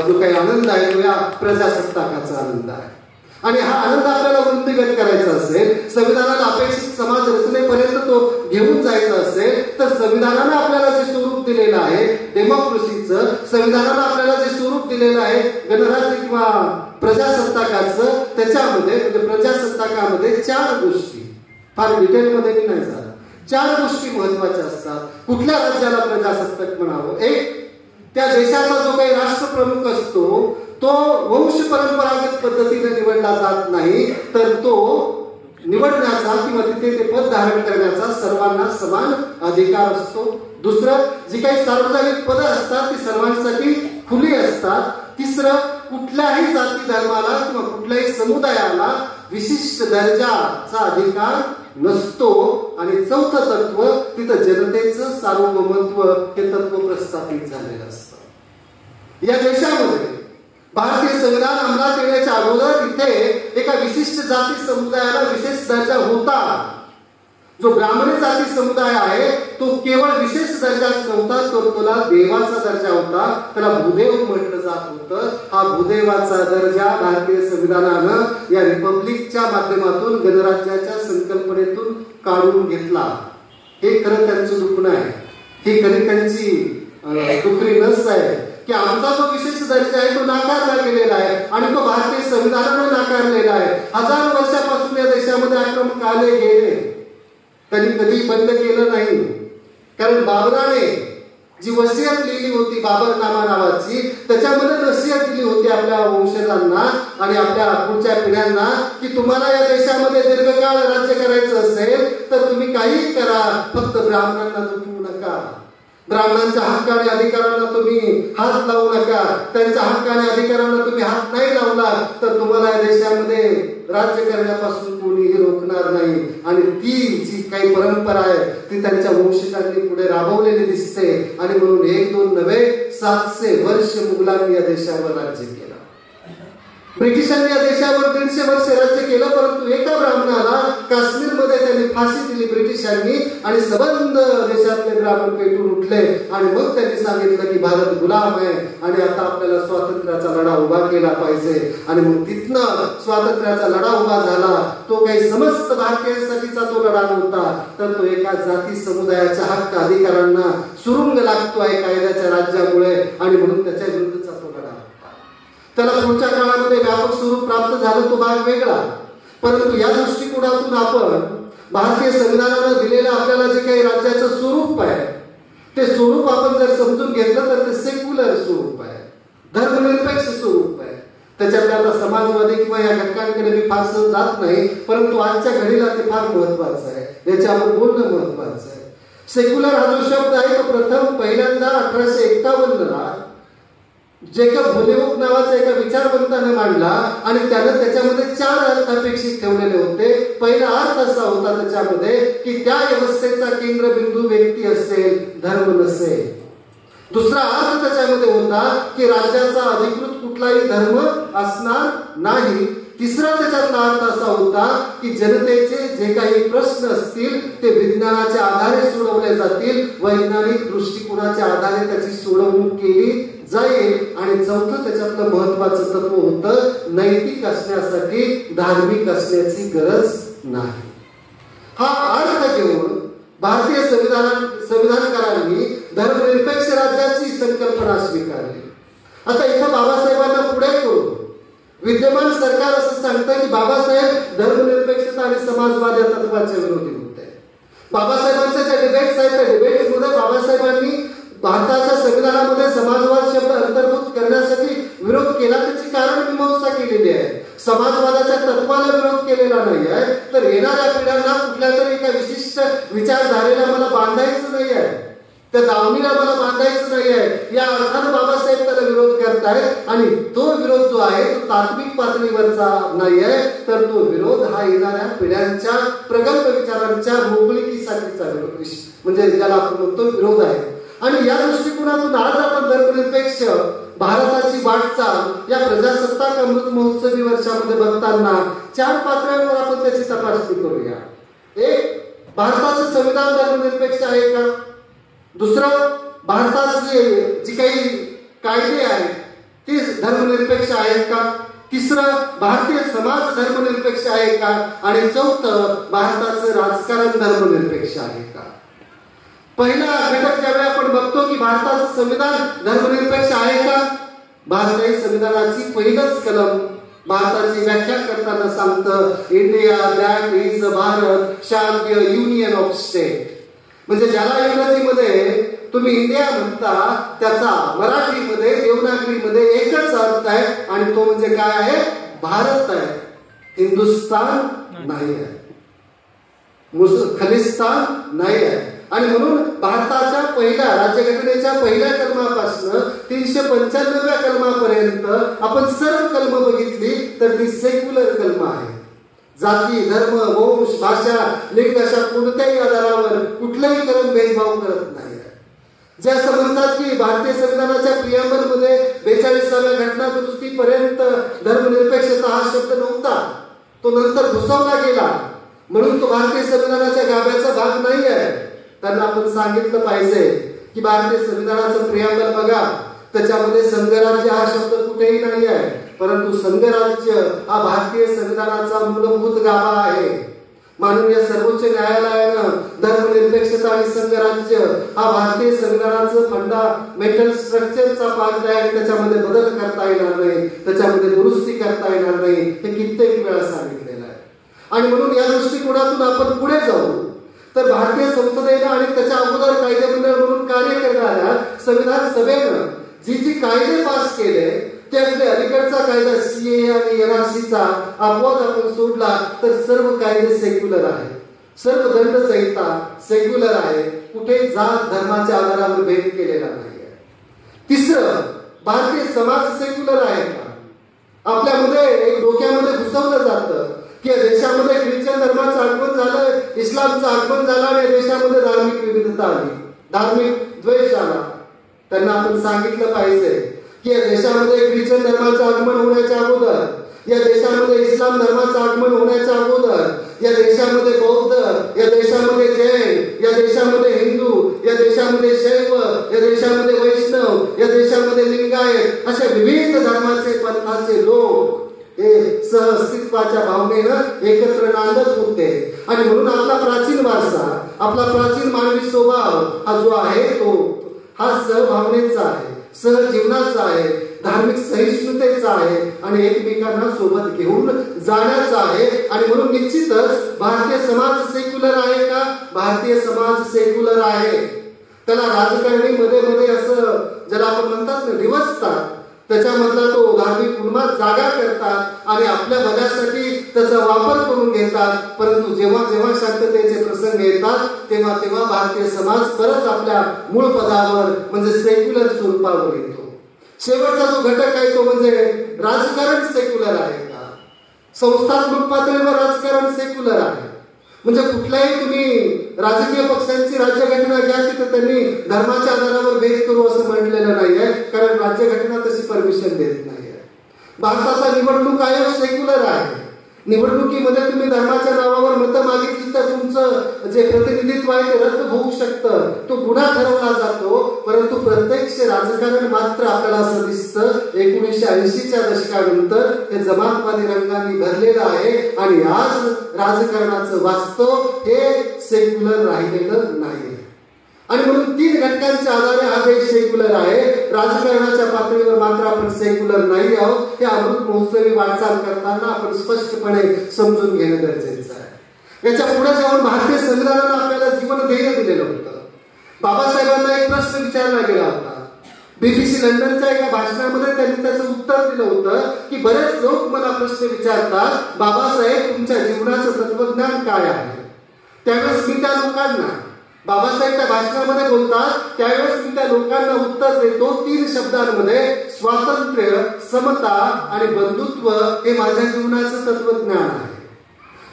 जो काही आनंद आहे तो या प्रजासत्ताकाचा आनंद आहे. आणि हा आनंद आपल्याला वृद्धिंगत करायचा असेल, संविधानाला अपेक्षित समाज रचनेपर्यंत तो घेऊन जायचा असेल तर संविधानानं आपल्याला जे स्वरूप दिलेलं आहे डेमोक्रेसीचं, संविधानानं आपल्याला जे स्वरूप दिलेलं आहे गणराज्य किंवा प्रजासत्ताकाचं, त्याच्यामध्ये म्हणजे प्रजासत्ताकामध्ये 4 गोष्टी, फार डिटेलमध्ये मी नाही झालं, 4 गोष्टी महत्वाच्या असतात. कुठल्या राज्याला प्रजासत्ताक म्हणावं? एक, त्या देशाचा जो काही राष्ट्रप्रमुख असतो तो वंश परंपरागत पद्धतीने निवडला जात नाही, तर तो निवडण्याचा किंवा तिथे ते पद धारण करण्याचा सर्वांना समान अधिकार असतो. दुसरं, जी काही सार्वजनिक पदं असतात ती सर्वांसाठी खुली असतात. तिसरं, कुठल्याही जाती धर्माला किंवा कुठल्याही समुदायाला विशिष्ट दर्जाचा अधिकार नसतो. आणि चौथं तत्व, तिथं जनतेचं सार्वभौमत्व हे तत्व प्रस्थापित झालेलं असतं. या देशामध्ये भारतीय संविधान अंमलात येण्याच्या अगोदर इथे एका विशिष्ट जाती समुदायाला विशेष दर्जा होता. जो ब्राह्मणी जाती समुदाय आहे तो केवळ विशेष दर्जाच नव्हता, तो त्याला देवाचा दर्जा होता, त्याला भूदेव म्हटलं जात होतं. हा भूदेवाचा दर्जा भारतीय संविधानानं या रिपब्लिकच्या माध्यमातून गणराज्याच्या संकल्पनेतून काढून घेतला. हे खरं त्यांचं दुखणं आहे, ही खरी त्यांची दुखरी नस आहे की आमचा जो विशेष दर्जा आहे तो नाकारला गेलेला आहे आणि तो भारतीय संविधानाने नाकारलेला आहे. 1000 वर्षापासून या देशामध्ये आक्रमक आले गेले त्यांनी कधी बंद केलं नाही. कारण बाबराने जी वसियत लिहिली होती बाबरनामा नावाची, त्याच्यामध्ये नसीहत दिली होती आपल्या वंशजांना आणि आपल्या पुढच्या पिढ्यांना की तुम्हाला या देशामध्ये दीर्घकाळ राज्य करायचं असेल तर तुम्ही काहीही करा, फक्त ब्राह्मणांना दुखवू नका. ब्राह्मणांच्या हक्क आणि अधिकारांना तुम्ही हात लावू नका. त्यांच्या हक्क आणि अधिकारांना तुम्ही हात नाही लावला तर तुम्हाला या देशामध्ये राज्य करण्यापासून कोणीही रोखणार नाही. आणि ती जी काही परंपरा आहे ती त्यांच्या वंशजांनी पुढे राबवलेली दिसते. आणि म्हणून 1-2 नव्हे 700 वर्ष मुघलांनी या देशावर राज्य केलं. ब्रिटिशांनी या देशावर 150 वर्ष राज्य केलं. परंतु एका ब्राह्मणाला काश्मीरमध्ये त्यांनी फाशी दिली ब्रिटिशांनी आणि सबंध देशातले ब्राह्मण पेटून उठले. आणि मग त्यांनी सांगितलं की भारत गुलाम आहे आणि आता आपल्याला स्वातंत्र्याचा लढा उभा केला पाहिजे. आणि मग तिथनं स्वातंत्र्याचा लढा उभा झाला. तो काही समस्त भारतीयांसाठीचा तो लढा नव्हता, तर तो एका जाती समुदायाच्या हक्क अधिकारांना सुरुंग लागतोय कायद्याच्या राज्यामुळे आणि म्हणून त्याच्या विरुद्धचा तो लढा. त्याला पुढच्या काळामध्ये व्यापक स्वरूप प्राप्त झालं, तो भाग वेगळा. परंतु या दृष्टिकोनातून आपण भारतीय संविधानानं दिलेलं आपल्याला जे काही राज्याचं स्वरूप आहे ते स्वरूप आपण जर समजून घेतलं तर ते सेक्युलर स्वरूप आहे, धर्मनिरपेक्ष स्वरूप आहे. त्याच्यातल्या आता समाजवादी किंवा या घटकांकडे मी फारसं जात नाही, परंतु आजच्या घडीला ते फार महत्वाचं आहे, याच्यावर बोलणं महत्वाचं आहे. सेक्युलर हा जो शब्द आहे तो प्रथम पहिल्यांदा 1851ला जेकब होलिवुक नावाच्या एका विचारवंताने मांडला आणि त्यानं त्याच्यामध्ये 4 अर्थ अपेक्षित ठेवलेले होते. पहिला अर्थ असा होता त्याच्यामध्ये की त्या व्यवस्थेचा केंद्रबिंदू व्यक्ती असेल, धर्म नसेल. दुसरा अर्थ त्याच्यामध्ये होता की राज्याचा अधिकृत कुठलाही धर्म असणार नाही. तिसरा त्याच्यातला अर्थ असा होता की जनतेचे जे काही प्रश्न असतील ते विज्ञानाच्या आधारे सोडवले जातील, वैज्ञानिक दृष्टिकोनाच्या आधारे त्याची सोडवणूक केली जाईल. आणि चौथं त्याच्यातलं महत्वाचं तत्व होतं नैतिक असण्यासाठी धार्मिक असण्याची गरज नाही. हा अर्थ घेऊन भारतीय संविधानकारांनी धर्मनिरपेक्ष राज्याची संकल्पना स्वीकारली. आता इथं बाबासाहेबांना पुढे करून विद्यमान सरकार असं सांगतं की बाबासाहेब धर्मनिरपेक्षता आणि समाजवाद या तत्वाचे विरोधी होते. बाबासाहेबांच्या ज्या डिबेट्स आहेत त्या डिबेट्समध्ये बाबासाहेबांनी भारताच्या संविधानामध्ये समाजवाद शब्द अंतर्भूत करण्यासाठी विरोध केला, त्याची कारण मीमांसा केलेली आहे. समाजवादाच्या तत्वाला विरोध केलेला नाही आहे, तर येणाऱ्या पिढ्यांना कुठल्या तरी एका विशिष्ट विचारधारेला मला बांधायचं नाही आहे, त्या दावणीला मला बांधायचं नाही आहे, या अर्थानं बाबासाहेब त्याला विरोध करतायत. आणि तो विरोध जो आहे तो तात्विक पातळीवरचा नाही आहे, तर तो विरोध हा येणाऱ्या पिढ्यांच्या प्रगल्भ विचारांच्या मोकळीकीसाठीचा विरोध, म्हणजे ज्याला आपण म्हणतो विरोध आहे. आणि या दृष्टिकोनातून आज आपण धर्मनिरपेक्ष भारताची वाटचाल या प्रजासत्ताक अमृत महोत्सवी वर्षामध्ये बघताना 4 पातळ्यांवर आपण त्याची तपासणी करूया. एक, भारताचं संविधान धर्मनिरपेक्ष आहे का? दुसरं, भारताचे जी काही कायदे आहेत ते धर्मनिरपेक्ष आहेत का? तिसरं, भारतीय समाज धर्मनिरपेक्ष आहे का? आणि चौथं, भारताचं राजकारण धर्मनिरपेक्ष आहे का? पहिला घटक ज्यावेळी आपण बघतो की भारताचं संविधान धर्मनिरपेक्ष आहे का, भारतीय संविधानाची पहिलंच कलम भारताची व्याख्या करताना सांगतं India that is Bharat shall be a union of state. म्हणजे ज्याला इंग्रजीमध्ये तुम्ही इंडिया म्हणता त्याचा मराठीमध्ये देवनागरीमध्ये एकच अर्थ आहे आणि तो म्हणजे काय आहे? भारत आहे, हिंदुस्तान नाही आहे, खलिस्तान नाही आहे. आणि म्हणून भारताच्या पहिल्या राज्यघटनेच्या पहिल्या कलमापासून 395व्या कलमापर्यंत आपण सर्व कलम बघितली तर ती सेक्युलर कलम आहे. जाती, धर्म, वंश, भाषा, लिंग अशा कोणत्याही आधारावर कुठलाही कलम भेदभाव करत नाही. जे असं म्हणतात की भारतीय संविधानाच्या प्रियांबल मध्ये 42व्या घटना दुरुस्तीपर्यंत धर्मनिरपेक्षता हा शब्द नव्हता, तो नंतर घुसवला गेला, म्हणून तो भारतीय संविधानाच्या गाभ्याचा भाग नाही आहे. त्यांना आपण सांगितलं पाहिजे की भारतीय संविधानाचं प्रियांबल बघा, त्याच्यामध्ये संघराज्य हा शब्द कुठेही नाही आहे, परंतु संघराज्य हा भारतीय संविधानाचा मूलभूत गाभा आहे. माननीय सर्वोच्च न्यायालयानं धर्मनिरपेक्षता आणि संघराज्य हा भारतीय संविधानाचं फंडामेंटल स्ट्रक्चरचा पार्ट आहे आणि त्याच्यामध्ये बदल करता येणार नाही, त्याच्यामध्ये दुरुस्ती करता येणार नाही, हे कित्येक वेळा सांगितलेलं आहे. आणि म्हणून या दृष्टिकोनातून आपण पुढे जाऊ तर भारतीय संसदेनं आणि त्याच्या अगोदर कायदेमंडळ म्हणून कार्य करणाऱ्या संविधान सभेनं जी कायदे पास केले त्यातले अलीकडचा कायदा CAA आणि NRCचा अपवाद आपण सोडला तर सर्व कायदे सेक्युलर आहे. सर्व दंड संहिता सेक्युलर आहे. कुठे जात धर्माच्या आधारावर भेद केलेला नाही. तिसरं, भारतीय समाज सेक्युलर आहे का? आपल्यामध्ये एक डोक्यामध्ये घुसवलं जातं की देशामध्ये ख्रिश्चन धर्माचं आगमन झालं, इस्लामचं आगमन झालं आणि देशामध्ये धार्मिक विविधता आली, धार्मिक द्वेष आला. त्यांना आपण सांगितलं पाहिजे की या देशामध्ये ख्रिश्चन धर्माचं आगमन होण्याच्या अगोदर, या देशामध्ये इस्लाम धर्माचं आगमन होण्याच्या अगोदर, या देशामध्ये बौद्ध, या देशामध्ये जैन, या देशामध्ये हिंदू, या देशामध्ये शैव, या देशामध्ये वैष्णव, या देशामध्ये लिंगायत अशा विविध धर्माचे पंथाचे लोक हे सहअस्तित्वाच्या भावनेनं एकत्र नांदत होते. आणि म्हणून आपला प्राचीन वारसा, आपला प्राचीन मानवी स्वभाव हा जो आहे तो हा सहभावनेचा आहे, सहजीवनाचा आहे, धार्मिक सहिष्णुतेचा आहे आणि एकमेकांना सोबत घेऊन जाण्याचा आहे. आणि म्हणून निश्चितच भारतीय समाज सेक्युलर आहे का? भारतीय समाज सेक्युलर आहे. त्याला राजकारणी मध्ये मध्ये असं ज्याला आपण म्हणतात ना डिवचतात, त्याच्यामधला तो धार्मिक उन्माद जागा करतात आणि आपल्या भल्यासाठी त्याचा वापर करून घेतात. परंतु जेव्हा जेव्हा शांततेचे प्रसंग येतात तेव्हा तेव्हा भारतीय समाज परत आपल्या मूळ पदावर म्हणजे सेक्युलर स्वरूपावर येतो. शेवटचा जो घटक आहे तो म्हणजे राजकारण सेक्युलर आहे का? संस्थात्मक पातळीवर राजकारण सेक्युलर आहे. म्हणजे कुठल्याही तुम्ही राजकीय पक्षांची राज्यघटना घ्या तिथे त्यांनी धर्माच्या आधारावर भेद करू असं म्हटलेलं नाहीये, कारण राज्यघटना तशी परमिशन देत नाहीये. भारताचा निवडणूक आयोग सेक्युलर आहे. निवडणुकीमध्ये तुम्ही धर्माच्या नावावर मतं मागितली तर तुमचं जे प्रतिनिधित्व आहे ते रद्द होऊ शकतं, तो गुन्हा ठरवला जातो. परंतु प्रत्यक्ष राजकारण मात्र आपल्याला असं दिसतं 1980च्या दशकानंतर हे जमातवादी रंगांनी भरलेलं आहे आणि आज राजकारणाचं वास्तव हे सेक्युलर राहिलेलं नाही. आणि म्हणून 3 घटकांच्या आधारे हा देश सेक्युलर आहे. राजकारणाच्या पातळीवर मात्र आपण सेक्युलर नाही आहोत. हे अमृत महोत्सवी वाटचाल करताना आपण स्पष्टपणे समजून घेणं गरजेचं आहे. याच्या पुढे जाऊन भारतीय संविधानानं आपल्याला जीवन ध्येय दिलेलं होतं. बाबासाहेबांना एक प्रश्न विचारला गेला होता. BBC लंडनच्या एका भाषणामध्ये त्यांनी त्याचं उत्तर दिलं होतं की बरेच लोक मला प्रश्न विचारतात, बाबासाहेब तुमच्या जीवनाचं तत्वज्ञान काय आहे? त्यावेळेस मी त्या लोकांना, बाबासाहेब त्या भाषणामध्ये बोलतात त्यावेळेस मी त्या लोकांना उत्तर देतो 3 शब्दांमध्ये, स्वातंत्र्य, समता आणि बंधुत्व हे माझ्या जीवनाचं तत्वज्ञान आहे.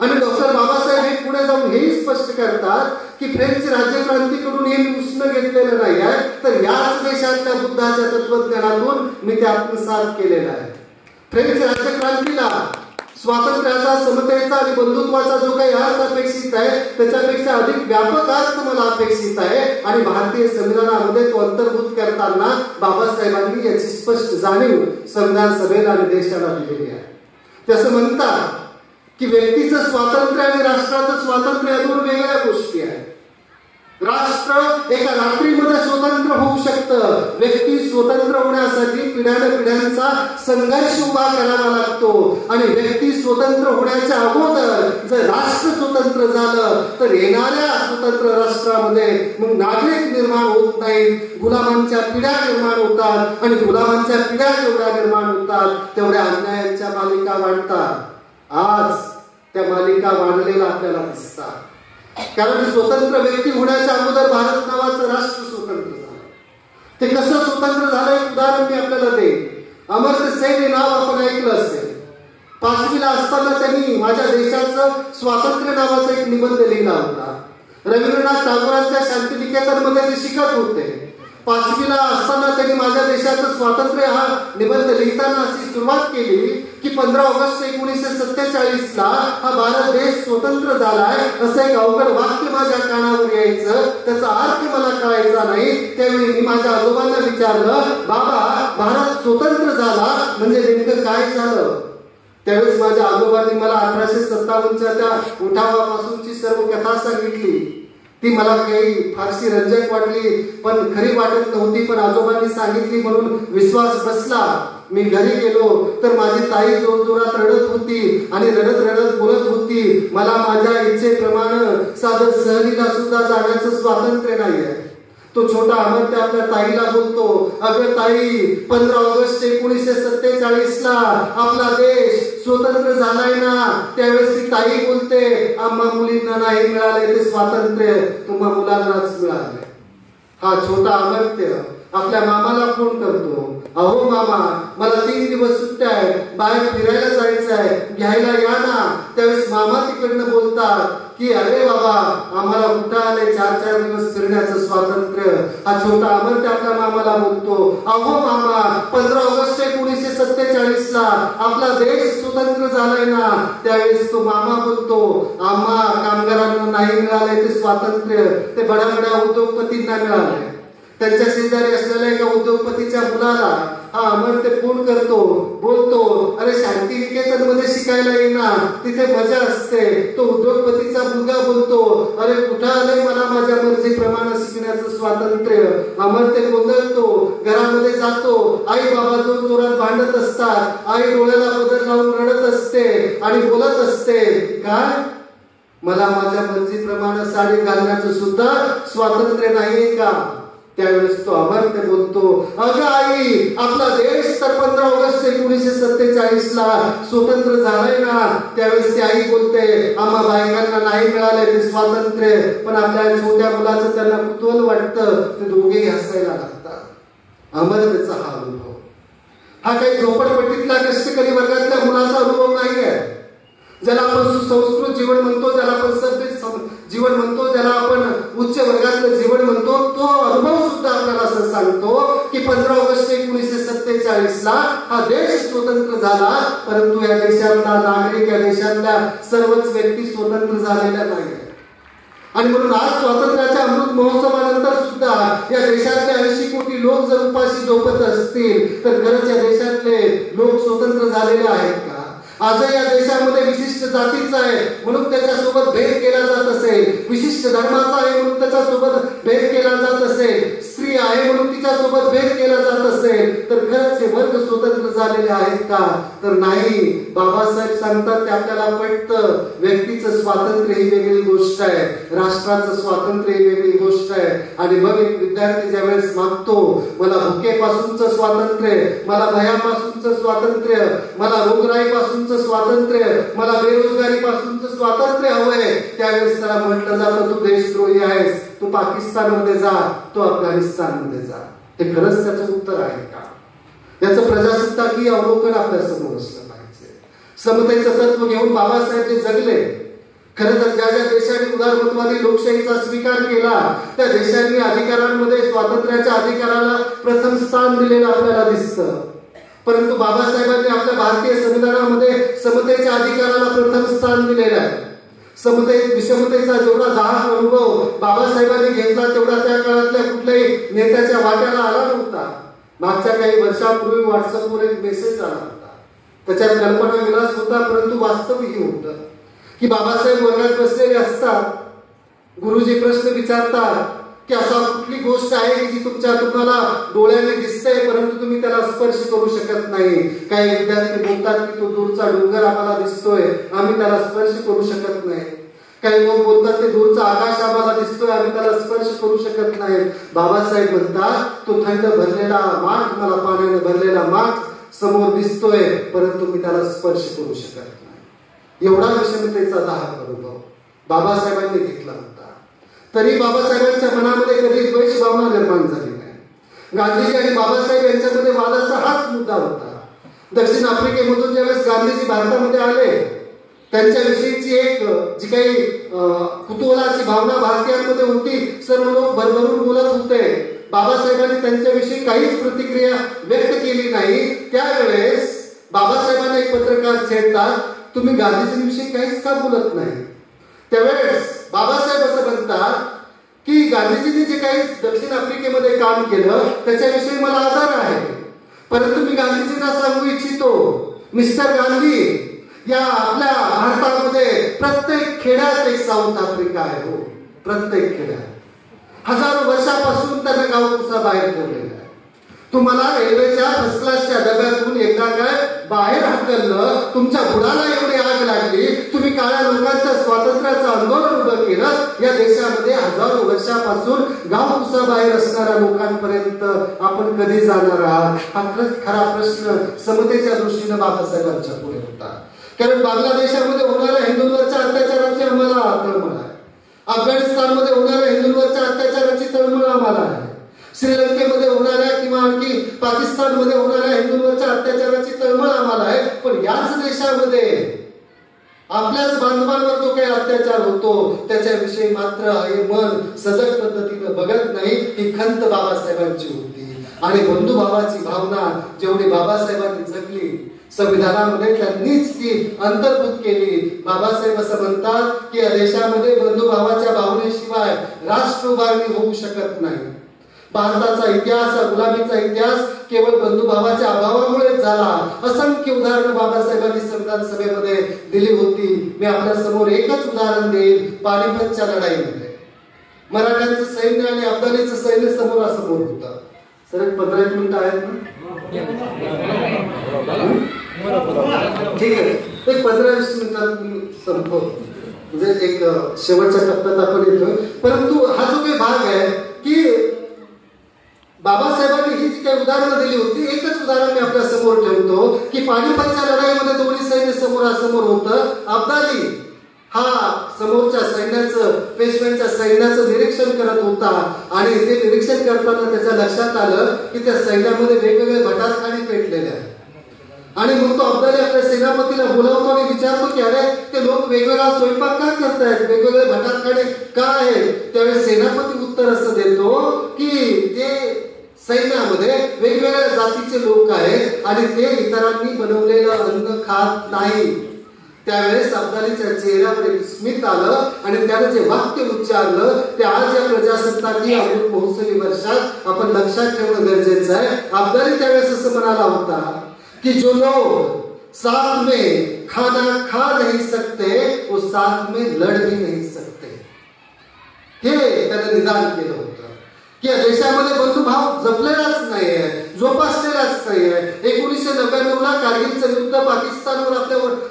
आणि डॉक्टर बाबासाहेब हे पुढे जाऊन हेही स्पष्ट करतात की फ्रेंच राज्यक्रांतीकडून हे मी उष्ण घेतलेलं नाही आहे, तर याच देशातल्या बुद्धाच्या तत्वज्ञानातून मी ते आत्मसात केलेलं आहे. फ्रेंच राज्यक्रांतीला स्वातंत्र्याचा, समतेचा आणि बंधुत्वाचा जो काही अर्थ अपेक्षित आहे त्याच्यापेक्षा अधिक व्यापक अर्थ मला अपेक्षित आहे. आणि भारतीय संविधानामध्ये तो अंतर्भूत करताना बाबासाहेबांनी याची स्पष्ट जाणीव संविधान सभेला आणि देशाला दिलेली आहे. ते असं म्हणतात की व्यक्तीचं स्वातंत्र्य आणि राष्ट्राचं स्वातंत्र्य या 2 वेगळ्या गोष्टी आहेत. राष्ट्र एका रात्रीमध्ये स्वतंत्र होऊ शकतं. व्यक्ती स्वतंत्र होण्यासाठी पिढ्यानपिढ्यांचा संघर्ष उभा करावा लागतो. आणि व्यक्ती स्वतंत्र होण्याच्या अगोदर जर राष्ट्र स्वतंत्र झालं तर येणाऱ्या स्वतंत्र राष्ट्रामध्ये मग नागरिक निर्माण होत नाहीत, गुलामांच्या पिढ्या निर्माण होतात. आणि गुलामांच्या पिढ्या जेवढ्या निर्माण होतात तेवढ्या अन्यायांच्या मालिका वाढतात. आज त्या मालिका वाढलेल्या आपल्याला दिसतात. कारण स्वतंत्र व्यक्ती होण्याच्या अगोदर भारत नावाचं राष्ट्र स्वतंत्र झालं. ते कसं स्वतंत्र झालं एक उदाहरण मी आपल्याला देईन. अमर्त्य सेन हे नाव आपण ऐकलं असेल. 5वीला असताना त्यांनी माझ्या देशाचं स्वातंत्र्य नावाचा एक निबंध लिहिला होता. रवींद्रनाथ टागोरांच्या शांतिनिकेतनमध्ये ते शिकत होते. 5वीला असताना त्यांनी माझ्या देशाचं स्वातंत्र्य हा निबंध लिहिताना अशी सुरुवात केली की 15 ऑगस्ट 1947ला हा भारत देश स्वतंत्र झालाय असं एक अवघड वाक्य माझ्या कानावर यायचं. त्याचा अर्थ मला कळायचा नाही. त्यावेळी मी माझ्या आजोबांना विचारलं, बाबा भारत स्वतंत्र झाला म्हणजे नेमकं काय झालं? त्यावेळेस माझ्या आजोबांनी मला 1857च्या त्या उठावापासूनची सर्व कथा सांगितली. ती मला काही फारशी रंजक वाटली पण खरी वाटत नव्हती. पण आजोबांनी सांगितली म्हणून विश्वास बसला. मी घरी गेलो तर माझी ताई जोरजोरात रडत होती आणि रडत रडत बोलत होती, मला माझ्या इच्छेप्रमाणे साधं सहलीला सुद्धा जाण्याचं स्वातंत्र्य नाहीये. तो छोटा अमर्त्य आपल्या ताईला बोलतो, अगं ताई, 15 ऑगस्ट 1947 ला आपला देश स्वतंत्र झालाय ना. त्यावेळेस ती ताई बोलते, आम्हा मुलींना नाही मिळाले ते स्वातंत्र्य, तुम्हा मुलांनाच मिळाले. हा छोटा अमर्त्य आपल्या मामाला फोन करतो, अहो मामा, मला 3 दिवस सुट्ट्या आहेत, बाहेर फिरायला जायचं आहे, घ्यायला या ना. त्यावेळेस मामा तिकडनं बोलतात की अरे बाबा, आम्हाला कुठं आले 4-4 दिवस फिरण्याचं स्वातंत्र्य. हा छोटा अमर्त्य आपल्या मामाला बोलतो, अहो मामा, 15 ऑगस्ट 1947 ला आपला देश स्वतंत्र झालाय ना. त्यावेळेस तो मामा बोलतो, आम्हा कामगारांना नाही मिळाले ते स्वातंत्र्य, ते बड्या बड्या उद्योगपतींना मिळाले. त्यांच्या शेजारी असलेल्या एका उद्योगपतीच्या मुलाला हा अमर्त्य फोन करतो, बोलतो, अरे शांतिनिकेतन मध्ये शिकायला येणार, तिथे मजा असते. तो उद्योगपतीचा मुलगा बोलतो, अरे कुठं आले मला माझ्या मर्जीप्रमाणे शिकण्याचं स्वातंत्र्य. अमर्त्य गोंधळतो, घरामध्ये जातो, आई बाबा जोर जोरात भांडत असतात, आई डोळ्याला पदर लावून रडत असते आणि बोलत असते, काय मला माझ्या मर्जीप्रमाणे साडी घालण्याचं सुद्धा स्वातंत्र्य नाहीये का. त्यावेळेस तो अमर्त्य बोलतो, अगं आई, आपला देश तर 15 ऑगस्ट 1947 ला स्वतंत्र झालाय ना. त्यावेळेस ती आई बोलते, आम्हा बायकांना नाही मिळाले ते स्वातंत्र्य, पण आपल्या छोट्या मुलाचं त्यांना कुतूहल वाटतं, ते दोघेही हसायला लागतात. अमर्त्याचा हा अनुभव, हा काही झोपडपट्टीतल्या कष्टकरी वर्गातल्या मुलाचा अनुभव नाही आहे. ज्याला आपण सुसंस्कृत जीवन म्हणतो, ज्याला आपण सभ्य जीवन म्हणतो, ज्याला आपण उच्च वर्गातलं जीवन म्हणतो, तो अनुभव सुद्धा आपल्याला असं सांगतो की 15 ऑगस्ट 1947 ला हा देश स्वतंत्र झाला, परंतु या देशातला नागरिक, या देशातल्या सर्वच व्यक्ती स्वतंत्र झालेल्या नाही. आणि म्हणून आज स्वातंत्र्याच्या अमृत महोत्सवानंतर सुद्धा या देशातले 80 कोटी लोक जर उपाशी झोपत असतील तर खरंच या देशातले लोक स्वतंत्र झालेले आहेत का. आजही या देशामध्ये विशिष्ट जातीचा आहे म्हणून त्याच्यासोबत भेद केला जात असेल, विशिष्ट धर्माचा आहे म्हणून त्याच्यासोबत भेद केला जात असेल, स्त्री आहे म्हणून तिच्यासोबत भेद केला जात असेल, तर खरंच हे वर्ग स्वतंत्र झालेले आहेत का, तर नाही. बाबासाहेब सांगतात ते आपल्याला पटतं, व्यक्तीचं स्वातंत्र्य ही वेगळी गोष्ट आहे, राष्ट्राचं स्वातंत्र्य ही वेगळी गोष्ट आहे. आणि मग एक विद्यार्थी ज्यावेळेस मागतो, मला भुकेपासूनचं स्वातंत्र्य, मला भयापासूनचं स्वातंत्र्य, मला रोगराईपासून स्वातंत्र्य, मला बेरोजगारी पासूनचं स्वातंत्र्य हवंय, त्यावेळेस त्याला म्हटलं जातं तू देशद्रोही आहेस, तू पाकिस्तानमध्ये जा, तू अफगाणिस्तानमध्ये जा. हे खरंच त्याचं उत्तर आहे का. याचं प्रजासत्ताकीय अवलोकन आपल्या समोर असलं पाहिजे. समतेचं तत्व घेऊन बाबासाहेब जे जगले, खरं तर ज्या ज्या देशांनी उदारमतवादी लोकशाहीचा स्वीकार केला त्या देशांनी अधिकारांमध्ये स्वातंत्र्याच्या अधिकाराला प्रथम स्थान दिलेलं आपल्याला दिसतं. परंतु बाबासाहेबांनी आपल्या भारतीय संविधानामध्ये समतेच्या अधिकाराला प्रथम स्थान दिलेलं आहे. विषमतेचा जेवढा दाहक अनुभव बाबासाहेबांनी घेतला तेवढा त्या काळातल्या कुठल्याही नेत्याच्या वाट्याला आला नव्हता. मागच्या काही वर्षापूर्वी व्हॉट्सअपवर एक मेसेज आला होता, त्याच्यात कल्पना विलास होता परंतु वास्तवही होतं की बाबासाहेब वर्गात बसलेले असतात, गुरुजी प्रश्न विचारतात की असा कुठली गोष्ट आहे की जी तुम्हाला डोळ्याने दिसते परंतु तुम्ही त्याला स्पर्श करू शकत नाही. काही विद्यार्थी बोलतात की तो दूरचा डोंगर आम्हाला दिसतोय, आम्ही त्याला स्पर्श करू शकत नाही. काही लोक बोलतात ते दूरचा आकाश आम्हाला दिसतोय, आम्ही त्याला स्पर्श करू शकत नाही. बाबासाहेब म्हणतात तो थंड भरलेला माठ, मला पाण्याने भरलेला माठ समोर दिसतोय परंतु मी त्याला स्पर्श करू शकत नाही. एवढा विषमतेचा दाहक अनुभव बाबासाहेबांनी घेतला होता. तरी बाबासाहेबांच्या मनामध्ये कधी द्वेष भावना निर्माण झाली नाही. गांधीजी आणि बाबासाहेब यांच्यामध्ये वादाचा हाच मुद्दा होता. दक्षिण आफ्रिकेमधून ज्यावेळेस गांधीजी भारतामध्ये आले त्यांच्याविषयीची एक जी काही कुतूहलाची भावना भारतीयांमध्ये होती, सर्व लोक भरभरून बोलत होते. बाबासाहेबांनी त्यांच्याविषयी काहीच प्रतिक्रिया व्यक्त केली नाही. त्यावेळेस बाबासाहेबांना एक पत्रकार छेडतात, तुम्ही गांधीजींविषयी काहीच का बोलत नाही. त्यावेळेस बाबासाहेब असं म्हणतात की गांधीजींनी जे काही दक्षिण आफ्रिकेमध्ये काम केलं त्याच्याविषयी मला आदर आहे, परंतु मी गांधीजींना सांगू इच्छितो, मिस्टर गांधी, या आपल्या भारतामध्ये प्रत्येक खेड्यात एक साऊथ आफ्रिका आहे. हो, प्रत्येक खेड्यात हजारो वर्षापासून त्यांना गावकुसा बाहेर ठेवलेला आहे. तुम्हाला रेल्वेच्या फर्स्ट क्लासच्या डब्यातून एकदा काय बाहेर हाकललं, तुमच्या बुडाला एवढी आग लागली, तुम्ही काळ्या लोकांच्या स्वातंत्र्याचं आंदोलन उभं केलं. या देशामध्ये हजारो वर्षापासून गाव कुसाबाहेर असणाऱ्या लोकांपर्यंत आपण कधी जाणार आहात? हा खरा प्रश्न समतेच्या दृष्टीने बाबासाहेबांच्या पुढे होता. कारण बांगलादेशामध्ये होणाऱ्या हिंदूंवरच्या अत्याचाराची आम्हाला तळमळ आहे. अफगाणिस्तानमध्ये होणाऱ्या हिंदूंवरच्या अत्याचाराची तळमळ आम्हाला आहे. श्रीलंकेमध्ये होणाऱ्या किंवा आणखी पाकिस्तानमध्ये होणाऱ्या हिंदूंवरच्या अत्याचाराची तळमळ आम्हाला आहे. पण याच देशामध्ये आपल्याच बांधवांवर जो काही अत्याचार होतो त्याच्याविषयी मात्र हे मन सजग पद्धतीने बघत नाही. ही खंत बाबासाहेबांची होती. आणि बंधुभावाची भावना जेवढी बाबासाहेबांनी जगली संविधानामध्ये त्यांनीच ती अंतर्भूत केली. बाबासाहेब असं म्हणतात की या देशामध्ये बंधुभावाच्या भावनेशिवाय राष्ट्र उभारणी होऊ शकत नाही. भारताचा इतिहास, गुलामीचा इतिहास केवळ बंधुभावाच्या अभावामुळेच झाला. असंख्य उदाहरणं बाबासाहेबांनी संविधान सभेमध्ये दिली होती. मी आपल्या समोर एकच उदाहरण देईल. पानिपतच्या लढाईमध्ये मराठ्यांचं सैन्य आणि अफगाणीचं सैन्य समोरासमोर होतं. सर 15 मिनिटं आहेत ना? ठीक आहे, एक 15-20 मिनिटात मी संपवतो. म्हणजे एक शेवटच्या टप्प्यात आपण येतोय. परंतु हा जो काही भाग आहे की बाबासाहेबांनी ही जी काही उदाहरणं दिली होती, एकच उदाहरण मी आपल्या समोर ठेवतो की पानिपतच्या लढाईमध्ये दोन्ही सैन्य समोरासमोर होतं. अब्दाली हा समोरच्या सैन्याचं, पेशव्यांच्या सैन्याचं निरीक्षण करत होता आणि ते निरीक्षण करताना त्याच्या लक्षात आलं की त्या सैन्यामध्ये वेगवेगळे भटारखाने पेटलेले आहेत. आणि मग तो अब्दाली आपल्या सेनापतीला बोलावतो आणि विचारतो की अरे ते लोक वेगवेगळा स्वयंपाक का करतायत, वेगवेगळे भटारखाने का आहेत? त्यावेळेस सेनापती उत्तर असं देतो की ते सैन्यामध्ये वेगवेगळ्या जातीचे लोक आहेत आणि ते इतरांनी बनवलेलं अन्न खात नाही. त्यावेळेस अब्दालीच्या चेहऱ्यावर एक स्मित आलं आणि त्याने जे वाक्य उच्चारलं ते आज या प्रजासत्ताकीय अमृत महोत्सवी वर्षात आपण लक्षात ठेवणं गरजेचं आहे. अब्दाली त्यावेळेस असं म्हणाला होता कि जो लोग साथ में खाना खा नहीं सकते वो साथ में लड़ भी नहीं सकते. हे त्याने निदान केलं होतं की या देशामध्ये बंधुभाव जपलेलाच नाहीये, जोपासलेलाच नाहीये. 1999ला कारगिलचं युद्ध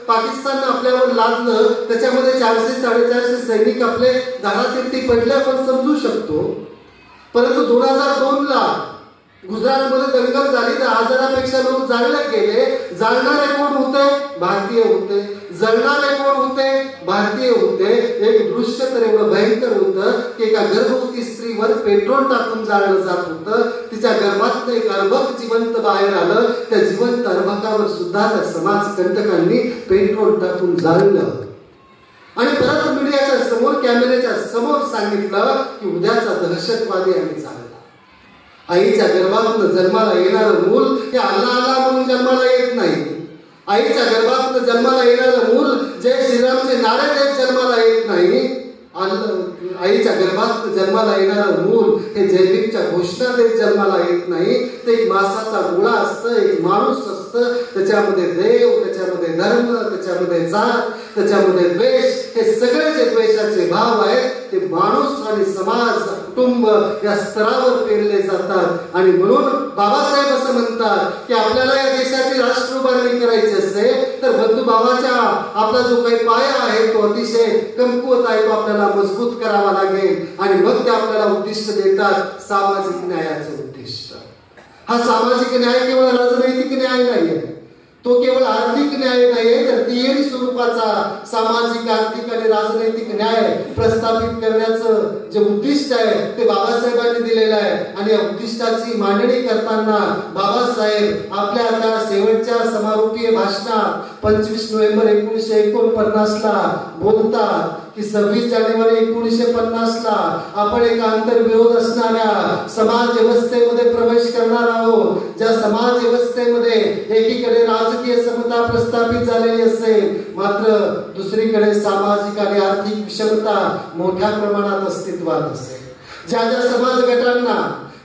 पाकिस्ताननं आपल्यावर लादलं. त्याच्यामध्ये 400-450 सैनिक आपले धारातीर्थी पडले आपण समजू शकतो. परंतु 2002ला गुजरातमध्ये दंगल झाली तर 1000पेक्षा लोक जाळले गेले. जाळणारे कोण होते? भारतीय होते. जळणारे कोण होते? भारतीय होते. एक दृश्य तर एवढं भयंकर होतं की एका गर्भवती स्त्रीवर पेट्रोल टाकून जाळलं जात होतं. तिच्या गर्भात एक अर्भक जिवंत बाहेर आलं. त्या जिवंत अर्भकावर सुद्धा त्या समाजकंटकांनी पेट्रोल टाकून जाळलं आणि परत मीडियाच्या समोर, कॅमेऱ्याच्या समोर सांगितलं की उद्याचा दहशतवादी आम्ही चालला. आईच्या गर्भातून जन्माला येणारं मूल हे अल्लाह म्हणून जन्माला येत नाही. आईच्या गर्भातून जन्माला येणारं मूल जय श्रीरामचे नारे देत जन्माला येत नाही. आईच्या गर्भात जन्माला येणारं मूल हे जयभीमच्या घोषणा देत जन्माला येत नाही. ते एक मासाचा गोळा असतं, एक माणूस असतं. त्याच्यामध्ये देव, त्याच्यामध्ये धर्म, त्याच्यामध्ये जात, त्याच्यामध्ये द्वेष, हे सगळे जे द्वेषाचे भाव आहेत ते माणूस आणि समाज, कुटुंब या स्तरावर पेरले जातात. आणि म्हणून बाबासाहेब असं म्हणतात की आपल्याला या देशाची राष्ट्र उभारणी करायची असते तर बंधुभावाच्या आपला जो काही पाया आहे तो अतिशय कमकुवत आहे, तो आपल्याला मजबूत करावा लागेल. आणि मग ते आपल्याला उद्दिष्ट देतात सामाजिक न्यायाचं उद्दिष्ट. हा सामाजिक न्याय केवळ राजनैतिक न्याय नाहीये, तो केवळ आर्थिक न्याय नाहीये, तर तिहेरी स्वरूपाचा सामाजिक, आर्थिक आणि राजनैतिक न्याय प्रस्थापित करण्याचं जे उद्दिष्ट आहे ते बाबासाहेबांनी दिलेलं आहे. आणि या उद्दिष्टाची मांडणी करताना बाबासाहेब आपल्या त्या शेवटच्या समारोपीय भाषणात 25 नोव्हेंबर 1949ला बोलतात की 26 जानेवारी 1950ला आपण एका आंतरविरोध असणाऱ्या समाज व्यवस्थेमध्ये प्रवेश करणार आहोत. ज्या समाज व्यवस्थेमध्ये एकीकडे राजकीय समता प्रस्थापित झालेली असेल मात्र दुसरीकडे सामाजिक आणि आर्थिक विषमता मोठ्या प्रमाणात अस्तित्वात असेल. ज्या ज्या समाज गटांना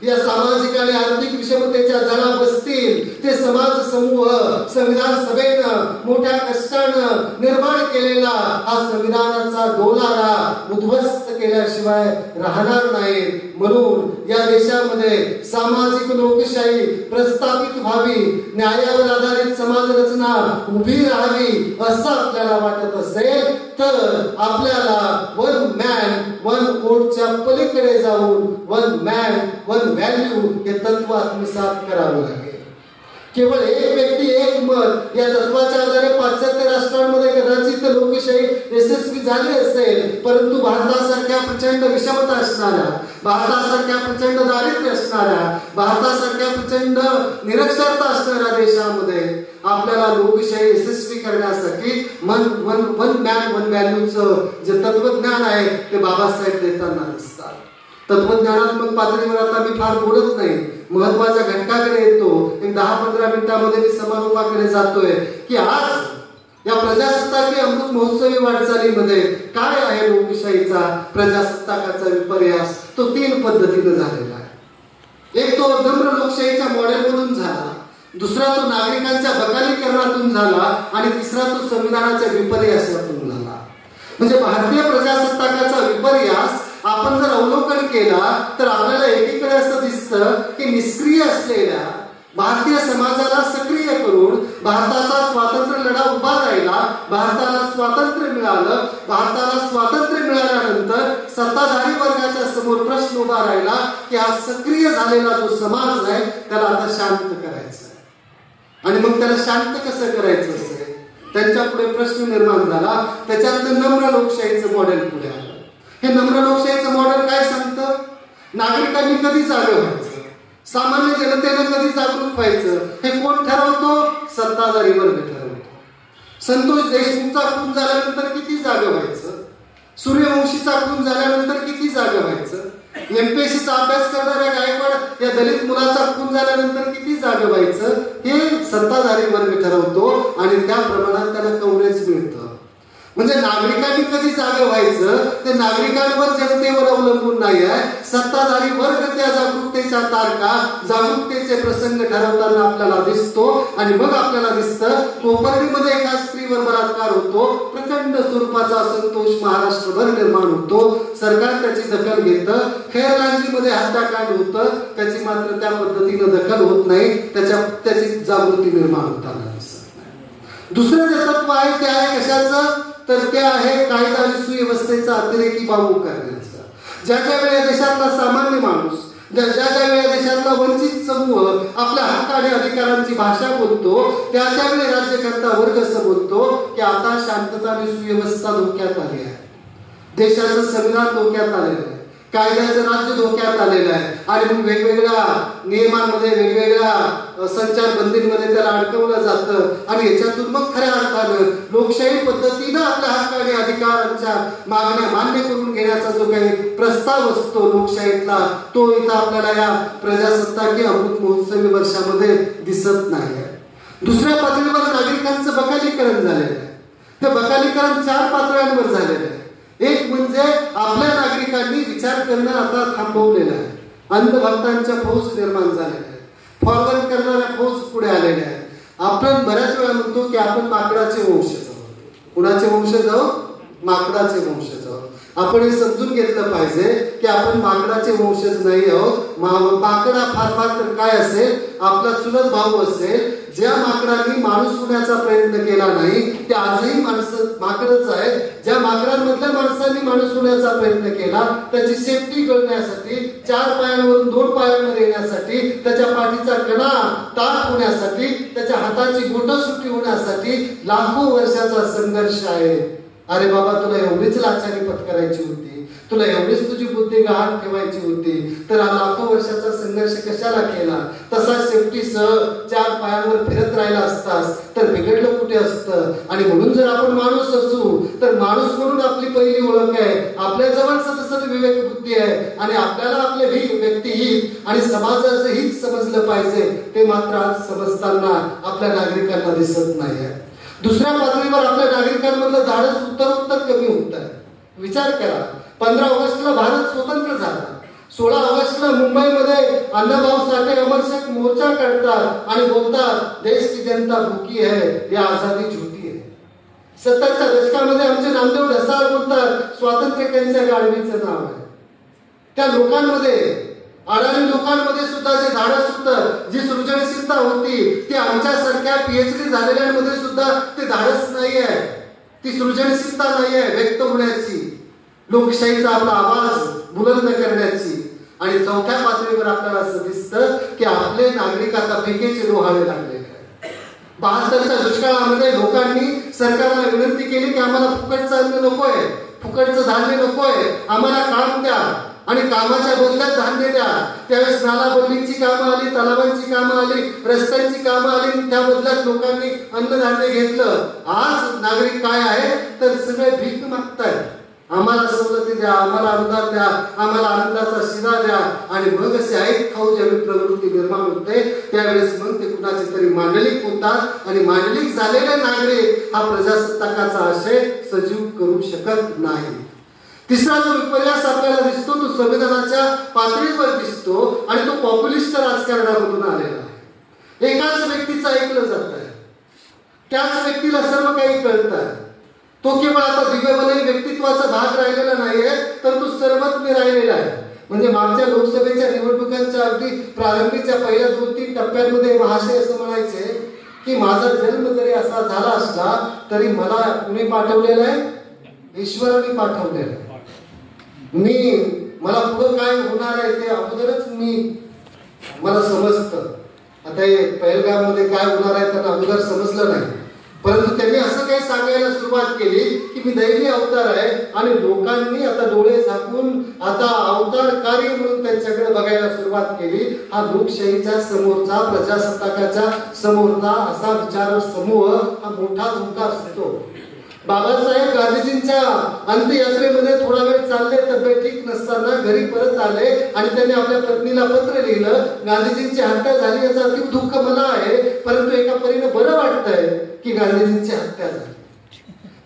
या सामाजिक आणि आर्थिक विषमतेच्या जळा बसतील ते समाज समूह संविधान सभेनं मोठ्या कष्टानं निर्माण केलेला हा संविधानाचा डोलारा उद्ध्वस्त केल्याशिवाय राहणार नाही. म्हणून या देशामध्ये सामाजिक लोकशाही प्रस्थापित व्हावी, न्यायावर आधारित समाज रचना उभी राहावी असं आपल्याला वाटत असेल तर आपल्याला वन मॅन वन वोटच्या पलीकडे जाऊन वन मॅन वन व्हॅल्यू हे तत्व आत्मसात करावं लागेल. केवळ एक व्यक्ती एक मत या तत्वाच्या आधारे पाश्चात्य राष्ट्रांमध्ये कदाचित लोकशाही यशस्वी झाली असेल, परंतु भारतासारख्या प्रचंड विषमता असणाऱ्या, भारतासारख्या प्रचंड दारिद्र्य असणाऱ्या, भारतासारख्या प्रचंड निरक्षरता असणाऱ्या देशामध्ये आपल्याला लोकशाही यशस्वी करण्यासाठी वन मॅन वन व्हॅल्यूचं जे तत्वज्ञान आहे ते बाबासाहेब देताना दिसतात. तत्वज्ञानात्मक पातळीवर आता मी फार बोलत नाही, महत्वाच्या घटकाकडे येतो. एक 10-15 मिनिटांमध्ये मी समारोपाकडे जातोय की आज या प्रजासत्ताकी अमृत महोत्सवी वाटचालीमध्ये काय आहे लोकशाहीचा प्रजासत्ताकाचा विपर्यास तो 3 पद्धतीने झालेला आहे. एक तो नम्र लोकशाहीच्या मॉडेलमधून झाला, दुसरा तो नागरिकांच्या बकालीकरणातून झाला आणि तिसरा तो संविधानाच्या विपर्यासातून झाला. म्हणजे भारतीय प्रजासत्ताकाचा विपर्यास आपण जर अवलोकन केला तर आपल्याला एकीकडे असं दिसतं की निष्क्रिय असलेल्या भारतीय समाजाला सक्रिय करून भारताचा स्वातंत्र्य लढा उभा राहिला, भारताला स्वातंत्र्य मिळालं, भारताला स्वातंत्र्य मिळाल्यानंतर सत्ताधारी वर्गाच्या समोर प्रश्न उभा राहिला की हा सक्रिय झालेला जो समाज आहे त्याला आता शांत करायचं आहे. आणि मग त्याला शांत कसं करायचं असेल त्यांच्या पुढे प्रश्न निर्माण झाला. त्याच्यातलं नम्र लोकशाहीचं मॉडेल पुढे आलं. हे नम्र लोकशाहीचं मॉडेल काय सांगतं? नागरिकांनी कधी जागे व्हायचं, सामान्य जनतेनं कधी जागरूक व्हायचं हे कोण ठरवतो? सत्ताधारी वर्ग ठरवतो. संतोष देशमुखचा खून झाल्यानंतर किती जागे व्हायचं, सूर्यवंशीचा खून झाल्यानंतर किती जागे व्हायचं, एमपीएससीचा अभ्यास करणाऱ्या गायकवाड या दलित मुलाचा खून झाल्यानंतर किती जागे व्हायचं हे सत्ताधारी वर्ग ठरवतो आणि त्या प्रमाणात त्याला कव्हरेज मिळतं. म्हणजे नागरिकांनी कधी जागे व्हायचं ते नागरिकांवर जनतेवर अवलंबून नाही आहे. सत्ताधारी वर्ग त्या जागरूकतेच्या तारखा जागरूकतेचे प्रसंग ठरवताना आपल्याला दिसतो. आणि मग आपल्याला दिसतं कोपर्डीमध्ये एका स्त्रीवर बलात्कार होतो, प्रचंड स्वरूपाचा असंतोष महाराष्ट्रभर निर्माण होतो, सरकार त्याची दखल घेतं. खैरलांजीमध्ये हत्याकांड होतं, त्याची मात्र त्या पद्धतीनं दखल होत नाही, त्याची जागृती निर्माण होताना दिसत नाही. दुसरं जे तत्व आहे ते आहे कशाचं? तर ते आहे कायदा आणि सुव्यवस्थेचा अतिरेकी बाबू करण्याचं. ज्या वेळेला देशातला सामान्य माणूस, ज्या वेळेला देशातला वंचित समूह आपल्या हक्क आणि अधिकारांची भाषा बोलतो त्यावेळी राज्यकर्ता वर्ग असं बोलतो की आता शांतता आणि सुव्यवस्था धोक्यात आली आहे, देशाचं संविधान धोक्यात आलेलं आहे, कायद्याचं राज्य धोक्यात आलेलं आहे. आणि मग वेगवेगळ्या नियमांमध्ये वेगवेगळ्या संचारबंदीमध्ये त्याला अडकवलं जातं आणि याच्यातून मग खऱ्या अर्थानं लोकशाही पद्धतीनं आपल्या हक्क आणि अधिकारांच्या मागण्या मान्य करून घेण्याचा जो काही प्रस्ताव असतो लोकशाहीतला तो इथं आपल्याला या प्रजासत्ताकी अमृत महोत्सवी वर्षामध्ये दिसत नाही. दुसऱ्या पातळीवर नागरिकांचं बकालीकरण झालेलं आहे. ते बकालीकरण 4 पातळ्यांवर झालेलं आहे. एक म्हणजे आपल्या नागरिकांनी विचार करणं आता थांबवलेलं आहे. अंधभक्तांच्या फौज निर्माण झालेल्या आहेत, फॉरवर्ड करणाऱ्या फौज पुढे आलेल्या आहेत. आपण बऱ्याच वेळा म्हणतो की आपण माकडाचे वंशज आहोत. कुणाचे वंशज आहोत? माकडाचे वंशज आहोत. आपण हे समजून घेतलं पाहिजे की आपण माकडाचे वंशज नाही आहोत. माकडा फार तर काय असेल, आपला चुलत भाऊ असेल. ज्या माकडांनी माणूस होण्याचा प्रयत्न केला नाही ते आजही माकडच आहेत. ज्या माकडांमधल्या माणसांनी माणूस होण्याचा प्रयत्न केला त्याची सेफ्टी करण्यासाठी, 4 पायांवरून 2 पायांवर येण्यासाठी, त्याच्या पाठीचा कणा ताट होण्यासाठी, त्याच्या हाताची बोटं सुट्टी होण्यासाठी लाखो वर्षाचा संघर्ष आहे. अरे बाबा, तुला एवढीच लाचारी पत्करायची होती, तुला एवढीच तुझी बुद्धी गहाण ठेवायची होती तर हा लाखो वर्षाचा संघर्ष कशाला केला? तसा सेफ्टीसह 4 पायांवर फिरत राहिला असतास तर बिघडलं कुठे असतं? आणि म्हणून जर आपण माणूस असू तर माणूस म्हणून आपली पहिली ओळख आहे, आपल्या जवळ सदसद विवेक बुद्धी आहे आणि आपल्याला आपले व्यक्तिहित आणि समाजाचं हित समजलं पाहिजे. ते मात्र आज समजताना आपल्या नागरिकांना दिसत नाही आहे. दुसऱ्या पातळीवर आपल्या नागरिकांमधलं धाडस उत्तरोत्तर कमी होत आहे. विचार करा, 15 ऑगस्टला भारत स्वतंत्र झाला, 16 ऑगस्टला असताना मुंबईमध्ये अण्णाभाऊ साठे अमर शेख मोर्चा काढतात आणि बोलतात देश की जनता भूकी है, या आजादी झूठी है. 70च्या दशकामध्ये आमचे नामदेव ढसाळ बोलतात स्वातंत्र्य त्यांच्या गाडवीचं नाव आहे. त्या लोकांमध्ये, अडाणी लोकांमध्ये सुद्धा जे धाडस होतं, जी सृजनशीलता होती, ती आमच्यासारख्या PhD झालेल्यांमध्ये सुद्धा ते धाडस नाही आहे, ती सृजनशीलता नाही आहे व्यक्त होण्याची, लोकशाहीचा आपला आवाज बुलंद करण्याची. आणि चौथ्या पातळीवर आपल्याला असं दिसतं की आपले नागरिक आता फेकेचे लोहावे लागले. 72च्या दुष्काळामध्ये लोकांनी सरकारला विनंती केली की आम्हाला फुकटचं अन्न नकोय, फुकटचं धान्य नकोय, आम्हाला काम द्या आणि कामाच्या बदल्यात धान्य द्या. त्यावेळेस नाला बल्लीची कामं आली, तलावांची कामं आली, रस्त्यांची कामं आली, त्या बदल्यात लोकांनी अन्नधान्य घेतलं. आज नागरिक काय आहे तर सगळे भीक मागतायत. आम्हाला सवलती द्या, आम्हाला अनुदान द्या, आम्हाला आनंदाचा शिरा द्या. आणि मग असे ऐक खाऊ ज्यावेळी प्रवृत्ती निर्माण होते त्यावेळेस मग ते कुणाचे तरी मांडलिक होतात आणि मांडलिक झालेले नागरिक हा प्रजासत्ताकाचा आशय सजीव करू शकत नाही. तिसरा जो विपर्यास आपल्याला दिसतो तो संविधानाच्या पातळीवर दिसतो आणि तो पॉप्युलिस्ट राजकारणामधून आलेला आहे. एकाच व्यक्तीचं ऐकलं जात आहे, त्याच व्यक्तीला सर्व काही कळत आहे. तो केवळ आता दिव्यबलय व्यक्तित्वाचा भाग राहिलेला नाहीये तर तो सर्वज्ञ राहिलेला आहे. म्हणजे मागच्या लोकसभेच्या निवडणुकांच्या अगदी प्रारंभीच्या पहिल्या 2-3 टप्प्यांमध्ये महाशय असं म्हणायचे की माझा जन्म जरी असा झाला असला तरी मला कुणी पाठवलेलं आहे, ईश्वराने पाठवलेलं आहे. मला पुढं काय होणार आहे ते अगोदरच मला समजतं. आता हे पहलगाममध्ये काय होणार आहे त्यांना अगोदर समजलं नाही, परंतु त्यांनी असं काही सांगायला सुरुवात केली की मी दैवी अवतार आहे आणि लोकांनी आता डोळे झाकून आता अवतार कार्य म्हणून त्यांच्याकडे बघायला सुरुवात केली. हा लोकशाहीच्या समोरचा, प्रजासत्ताकाच्या समोरचा असा विचार समूह हा मोठा धोका असतो. बाबासाहेब गांधीजींच्या अंत्ययात्रेमध्ये थोडा वेळ चालले, तब्येत ठीक नसताना घरी परत आले आणि त्यांनी आपल्या पत्नीला पत्र लिहिलं. गांधीजींची हत्या झाली याचं अति दुःख मला आहे, परंतु एका परीने बरं वाटतंय की गांधीजींची हत्या झाली.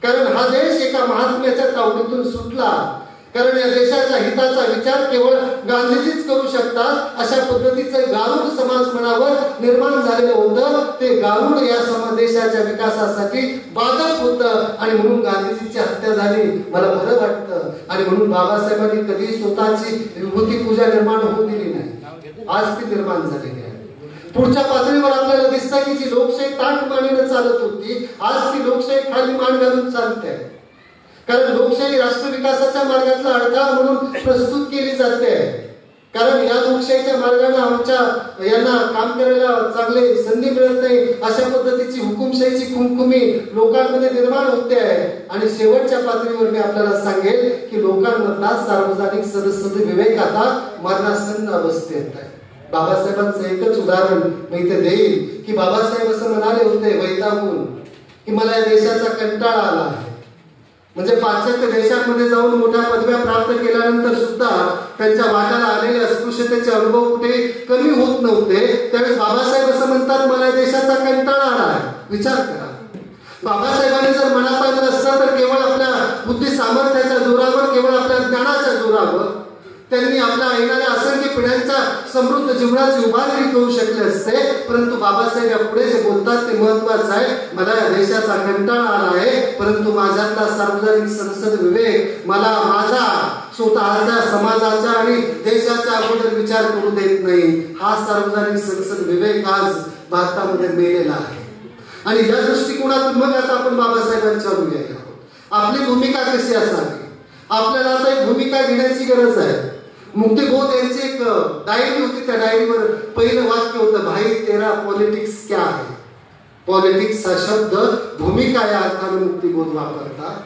कारण हा देश एका महात्म्याच्या तावडीतून सुटला. कारण या देशाच्या हिताचा विचार केवळ गांधीजीच करू शकतात अशा पद्धतीचं गारुड समाज मनावर निर्माण झालेलं होतं. ते गारुड या देशाच्या विकासासाठी बाधक होतं आणि म्हणून गांधीजींची हत्या झाली. मला बरं वाटतं आणि म्हणून बाबासाहेबांनी कधी स्वतःची विभूती पूजा निर्माण होऊ दिली नाही. आज ती निर्माण झालेली आहे. पुढच्या पातळीवर आपल्याला दिसतं की जी लोकशाही ताठ मानेनं चालत होती आज ती लोकशाही खाली मान घालून चालते. कारण लोकशाही राष्ट्र विकासाच्या मार्गातला अडथळा म्हणून प्रस्तुत केली जाते. कारण या लोकशाहीच्या मार्गाने आमच्या यांना काम करायला चांगले संधी मिळत नाही अशा पद्धतीची हुकुमशाहीची खुमखुमी लोकांमध्ये निर्माण होते आहे. आणि शेवटच्या पातळीवर मी आपल्याला सांगेल की लोकांमधला सार्वजनिक सदस्य विवेक आता मरणासन्न अवस्थेत आहे. बाबासाहेबांचं एकच उदाहरण मी इथे देईल की बाबासाहेब असं म्हणाले होते वैतागून की मला या देशाचा कंटाळा आला आहे. म्हणजे पाश्चात्य देशांमध्ये जाऊन मोठ्या पदव्या प्राप्त केल्यानंतर सुद्धा त्यांच्या वाट्याला आलेले अस्पृश्यतेचे अनुभव कुठे कमी होत नव्हते. त्यावेळेस बाबासाहेब असं म्हणतात मला या देशाचा कंटाळा आला आहे. विचार करा, बाबासाहेबांनी जर मनात आणलं असतं तर केवळ आपल्या बुद्धी सामर्थ्याच्या जोरावर, केवळ आपल्या ज्ञानाच्या जोरावर त्यांनी आपल्या येणाऱ्या असंख्य पिढ्यांच्या समृद्ध जीवनाची उभारणी करू शकले असते. परंतु बाबासाहेब या पुढे जे बोलतात ते महत्वाचं आहे. मला या देशाचा कंटाळा आला आहे, परंतु माझ्यातला सार्वजनिक संसद विवेक मला माझा स्वतःच्या समाजाच्या आणि देशाच्या अगोदर विचार करू देत नाही. हा सार्वजनिक संसद विवेक आज भारतामध्ये मेलेला आहे. आणि या दृष्टिकोनातून मग आता आपण बाबासाहेबांच्या बोलूया. आपली भूमिका कशी असावी, आपल्याला आता एक भूमिका घेण्याची गरज आहे. मुक्तिबोध यांची एक डायरी होती, त्या डायरीवर पहिलं वाक्य होतं भाई तेरा पॉलिटिक्स क्या है. पॉलिटिक्स हा शब्द भूमिका या अर्थाने मुक्तिबोध वापरतात.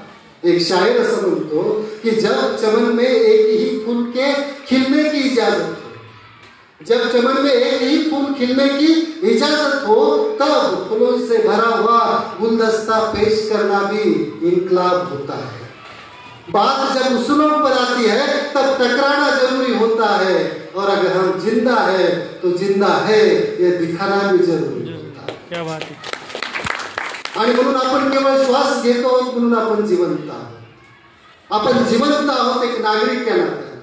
एक शायर असं म्हणतो की जब चमन में एक ही फूल के खिलने की इजाजत हो, जब चमन में एक ही फूल खिलने की इजाजत हो तब फूलों से भरा हुआ गुलदस्ता पेश करना भी इनकलाब होता है. बात जब उसूलों पर आती है तब टकराना जरूरी होता है और अगर हम जिंदा है तो जिंदा है ये दिखाना भी जरूरी होता है. क्या बात है. आणि म्हणून आपण केवळ श्वास घेतो आहोत म्हणून आपण जिवंत आहोत. आपण जिवंत आहोत एक नागरिक या नात्याने.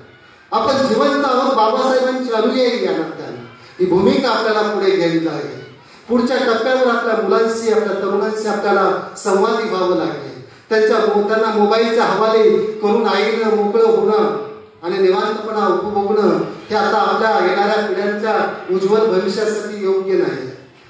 आपण जिवंत आहोत बाबासाहेबांची अनुयायी या नात्याने ही भूमिका आपल्याला पुढे घ्यावी लागेल. पुढच्या टप्प्यावर आपल्या मुलांशी, आपल्या तरुणांशी आपल्याला संवादी व्हावं लागेल. त्यांना मोबाईलच्या हवाले करून आईनं मोकळं होणं आणि निवांतपणा उपभोगणं हे आता आपल्या येणाऱ्या पिढ्यांच्या उज्ज्वल भविष्यासाठी योग्य नाही.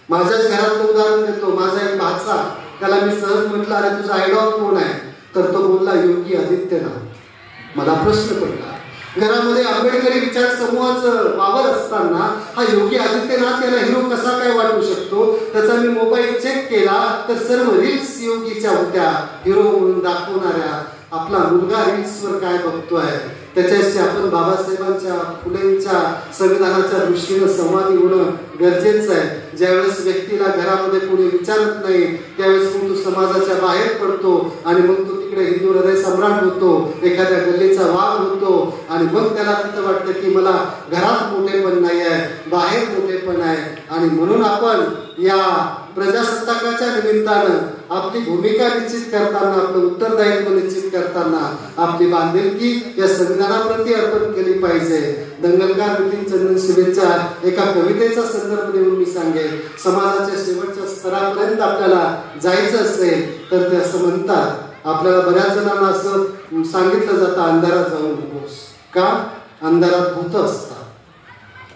माझ्याच घरातलं उदाहरण देतो. माझा एक भाचा, त्याला मी सहज म्हटलं, अरे तुझा आयडॉल कोण आहे? तर तो बोलला योगी आदित्यनाथ. मला प्रश्न पडला, घरामध्ये आंबेडकरी विचार समूहाचं वावर असताना हा योगी आदित्यनाथ याला हिरो कसा काय वाटू शकतो? त्याचा मी मोबाईल चेक केला तर सर्व रील्स योगीच्या होत्या. हिरो म्हणून दाखवणाऱ्या आपला मुलगा रील्सवर काय बघतोय, त्याच्याशी आपण बाबासाहेबांच्या, फुलेंच्या संविधानाच्या दृष्टीनं संवादी होणं गरजेचं आहे. ज्यावेळेस व्यक्तीला घरामध्ये कोणी विचारत नाही त्यावेळेस मग तो समाजाच्या बाहेर पडतो आणि मग तो तिकडे हिंदू हृदय सम्राट होतो, एखाद्या गल्लीचा वाघ होतो आणि मग त्याला तिथं वाटतं की मला घरात मोठेपण नाही आहे, बाहेर मोठेपण आहे. आणि म्हणून आपण या प्रजासत्ताकाच्या निमित्तानं आपली भूमिका निश्चित करताना, आपलं उत्तरदायित्व निश्चित करताना आपली बांधिलकी या संविधानाप्रती अर्पण केली पाहिजे. दंगलकार नितीन चंदन शिवेच्या एका कवितेचा संदर्भ देऊन मी सांगेन, समाजाच्या शेवटच्या स्तरापर्यंत आपल्याला जायचं असेल तर ते असं म्हणतात, आपल्याला बऱ्याच जणांना असं सांगितलं जातं, अंधारात जाऊ नकोस. का? अंधारात भूत असतात.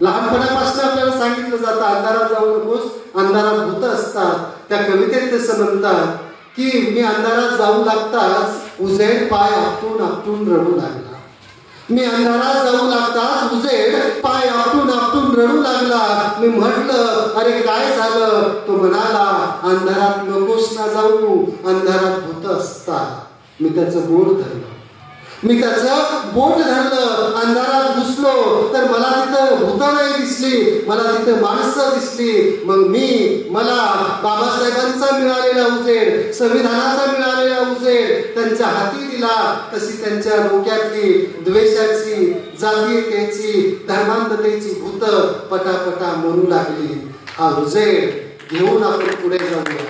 लहानपणापासून आपल्याला सांगितलं जातं अंधारात जाऊ नकोस, अंधारात भूत असतात. त्या कवितेत तसं म्हणतात की मी अंधारात जाऊ लागताच उजेड पाय आपटून आपटून रडू लागला. मी अंधारात जाऊ लागताच उजेड पाय आपटून आपटून रडू लागला. मी म्हटलं अरे काय झालं? तो म्हणाला अंधारात नकोस ना जाऊ, अंधारात भूत असतात. मी त्याचं बोट धरलं, अंधारात घुसलो तर मला तिथं भूतं नाही दिसली, मला तिथं माणसं दिसली. मग मला बाबासाहेबांचा मिळालेला उजेड, संविधानाचा मिळालेला उजेड त्यांच्या हाती दिला. तशी त्यांच्या डोक्यातली द्वेषाची, जातीयतेची, धर्मांधतेची भूतं पटापटा मरू लागली. हा उजेड घेऊन आपण पुढे जाऊया.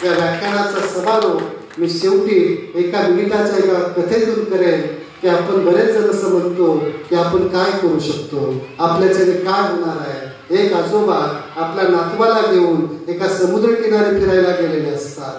या व्याख्यानाचा समारोप मी शेवटी एका मिनिटाच्या एका कथेतून करेन की आपण बरेच जण असं म्हणतो की आपण काय करू शकतो, आपल्याच्याने काय होणार आहे. एक आजोबा आपल्या नातवाला घेऊन एका समुद्र किनारी फिरायला गेलेले असतात.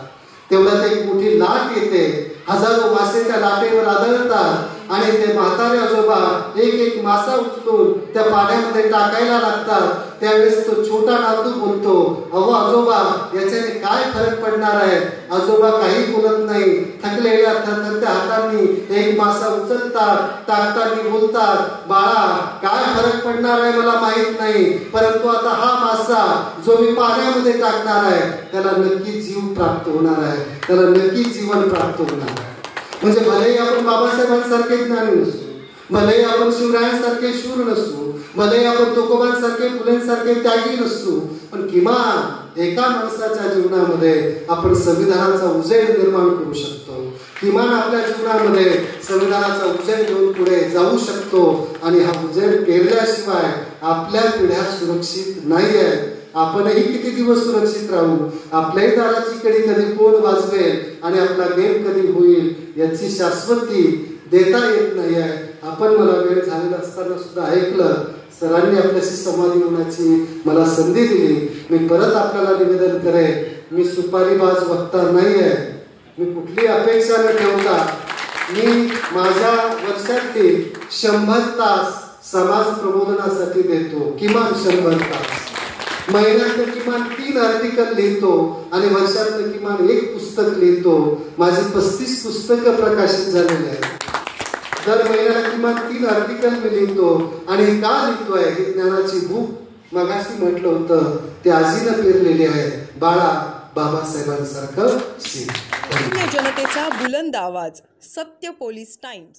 तेवढ्यात एक मोठी लाट येते, हजारो मासे त्या लाटेवर आदळतात आणि ते म्हातारे आजोबा एक एक मासा उचलून त्या पाण्यामध्ये टाकायला लागतात. त्यावेळेस तो छोटा नातू बोलतो, अहो आजोबा याच्याने काय फरक पडणार आहे? आजोबा काही बोलत नाही, थकलेल्या थरथरत्या हातांनी एक मासा उचलतात, टाकताना बोलतात, बाळा काय फरक पडणार आहे मला माहित नाही, परंतु आता हा मासा जो मी पाण्यामध्ये टाकणार आहे त्याला नक्की जीव प्राप्त होणार आहे, त्याला नक्की जीवन प्राप्त होणार आहे. म्हणजे भलेही आपण बाबासाहेबांसारखे ज्ञानी नसू, भलेही आपण शिवरायांसारखे शूर नसू, भलेही आपण तुकोबांसारखे, फुलेंसारखे त्यागी नसू, पण किमान एका माणसाच्या जीवनामध्ये आपण संविधानाचा उजेड निर्माण करू शकतो. किमान आपल्या जीवनामध्ये संविधानाचा उजेड घेऊन पुढे जाऊ शकतो. आणि हा उजेड पेरल्याशिवाय आपल्या पिढ्या सुरक्षित नाही आहेत. आपणही किती दिवस सुरक्षित राहू? आपल्याही दाराची कडी कधी कोण वाजवेल आणि आपला गेम कधी होईल याची शाश्वती देता येत नाही आहे. आपण मला वेळ झालेला असताना सुद्धा ऐकलं, सरांनी आपल्याशी संवादी होण्याची मला संधी दिली. मी परत आपल्याला निवेदन करेन, मी सुपारीबाज वक्ता नाही आहे. मी कुठली अपेक्षा न ठेवता मी माझ्या वर्षातले 100 तास समाज प्रबोधनासाठी देतो. किमान 100 तास. महिन्यातनं किमान 3 आर्टिकल लिहितो आणि वर्षातनं किमान 1 पुस्तक लिहितो. माझी 35 पुस्तकं प्रकाशित झालेली आहेत. दर महिन्याला किमान 3 आर्टिकल मी लिहितो. आणि का लिहितोय? ही ज्ञानाची भूक मगाशी म्हटलं होतं ते आजीनं पेरलेली आहे. बाळा बाबासाहेबांसारखं जनतेचा बुलंद आवाज, सत्य पोलीस टाइम्स.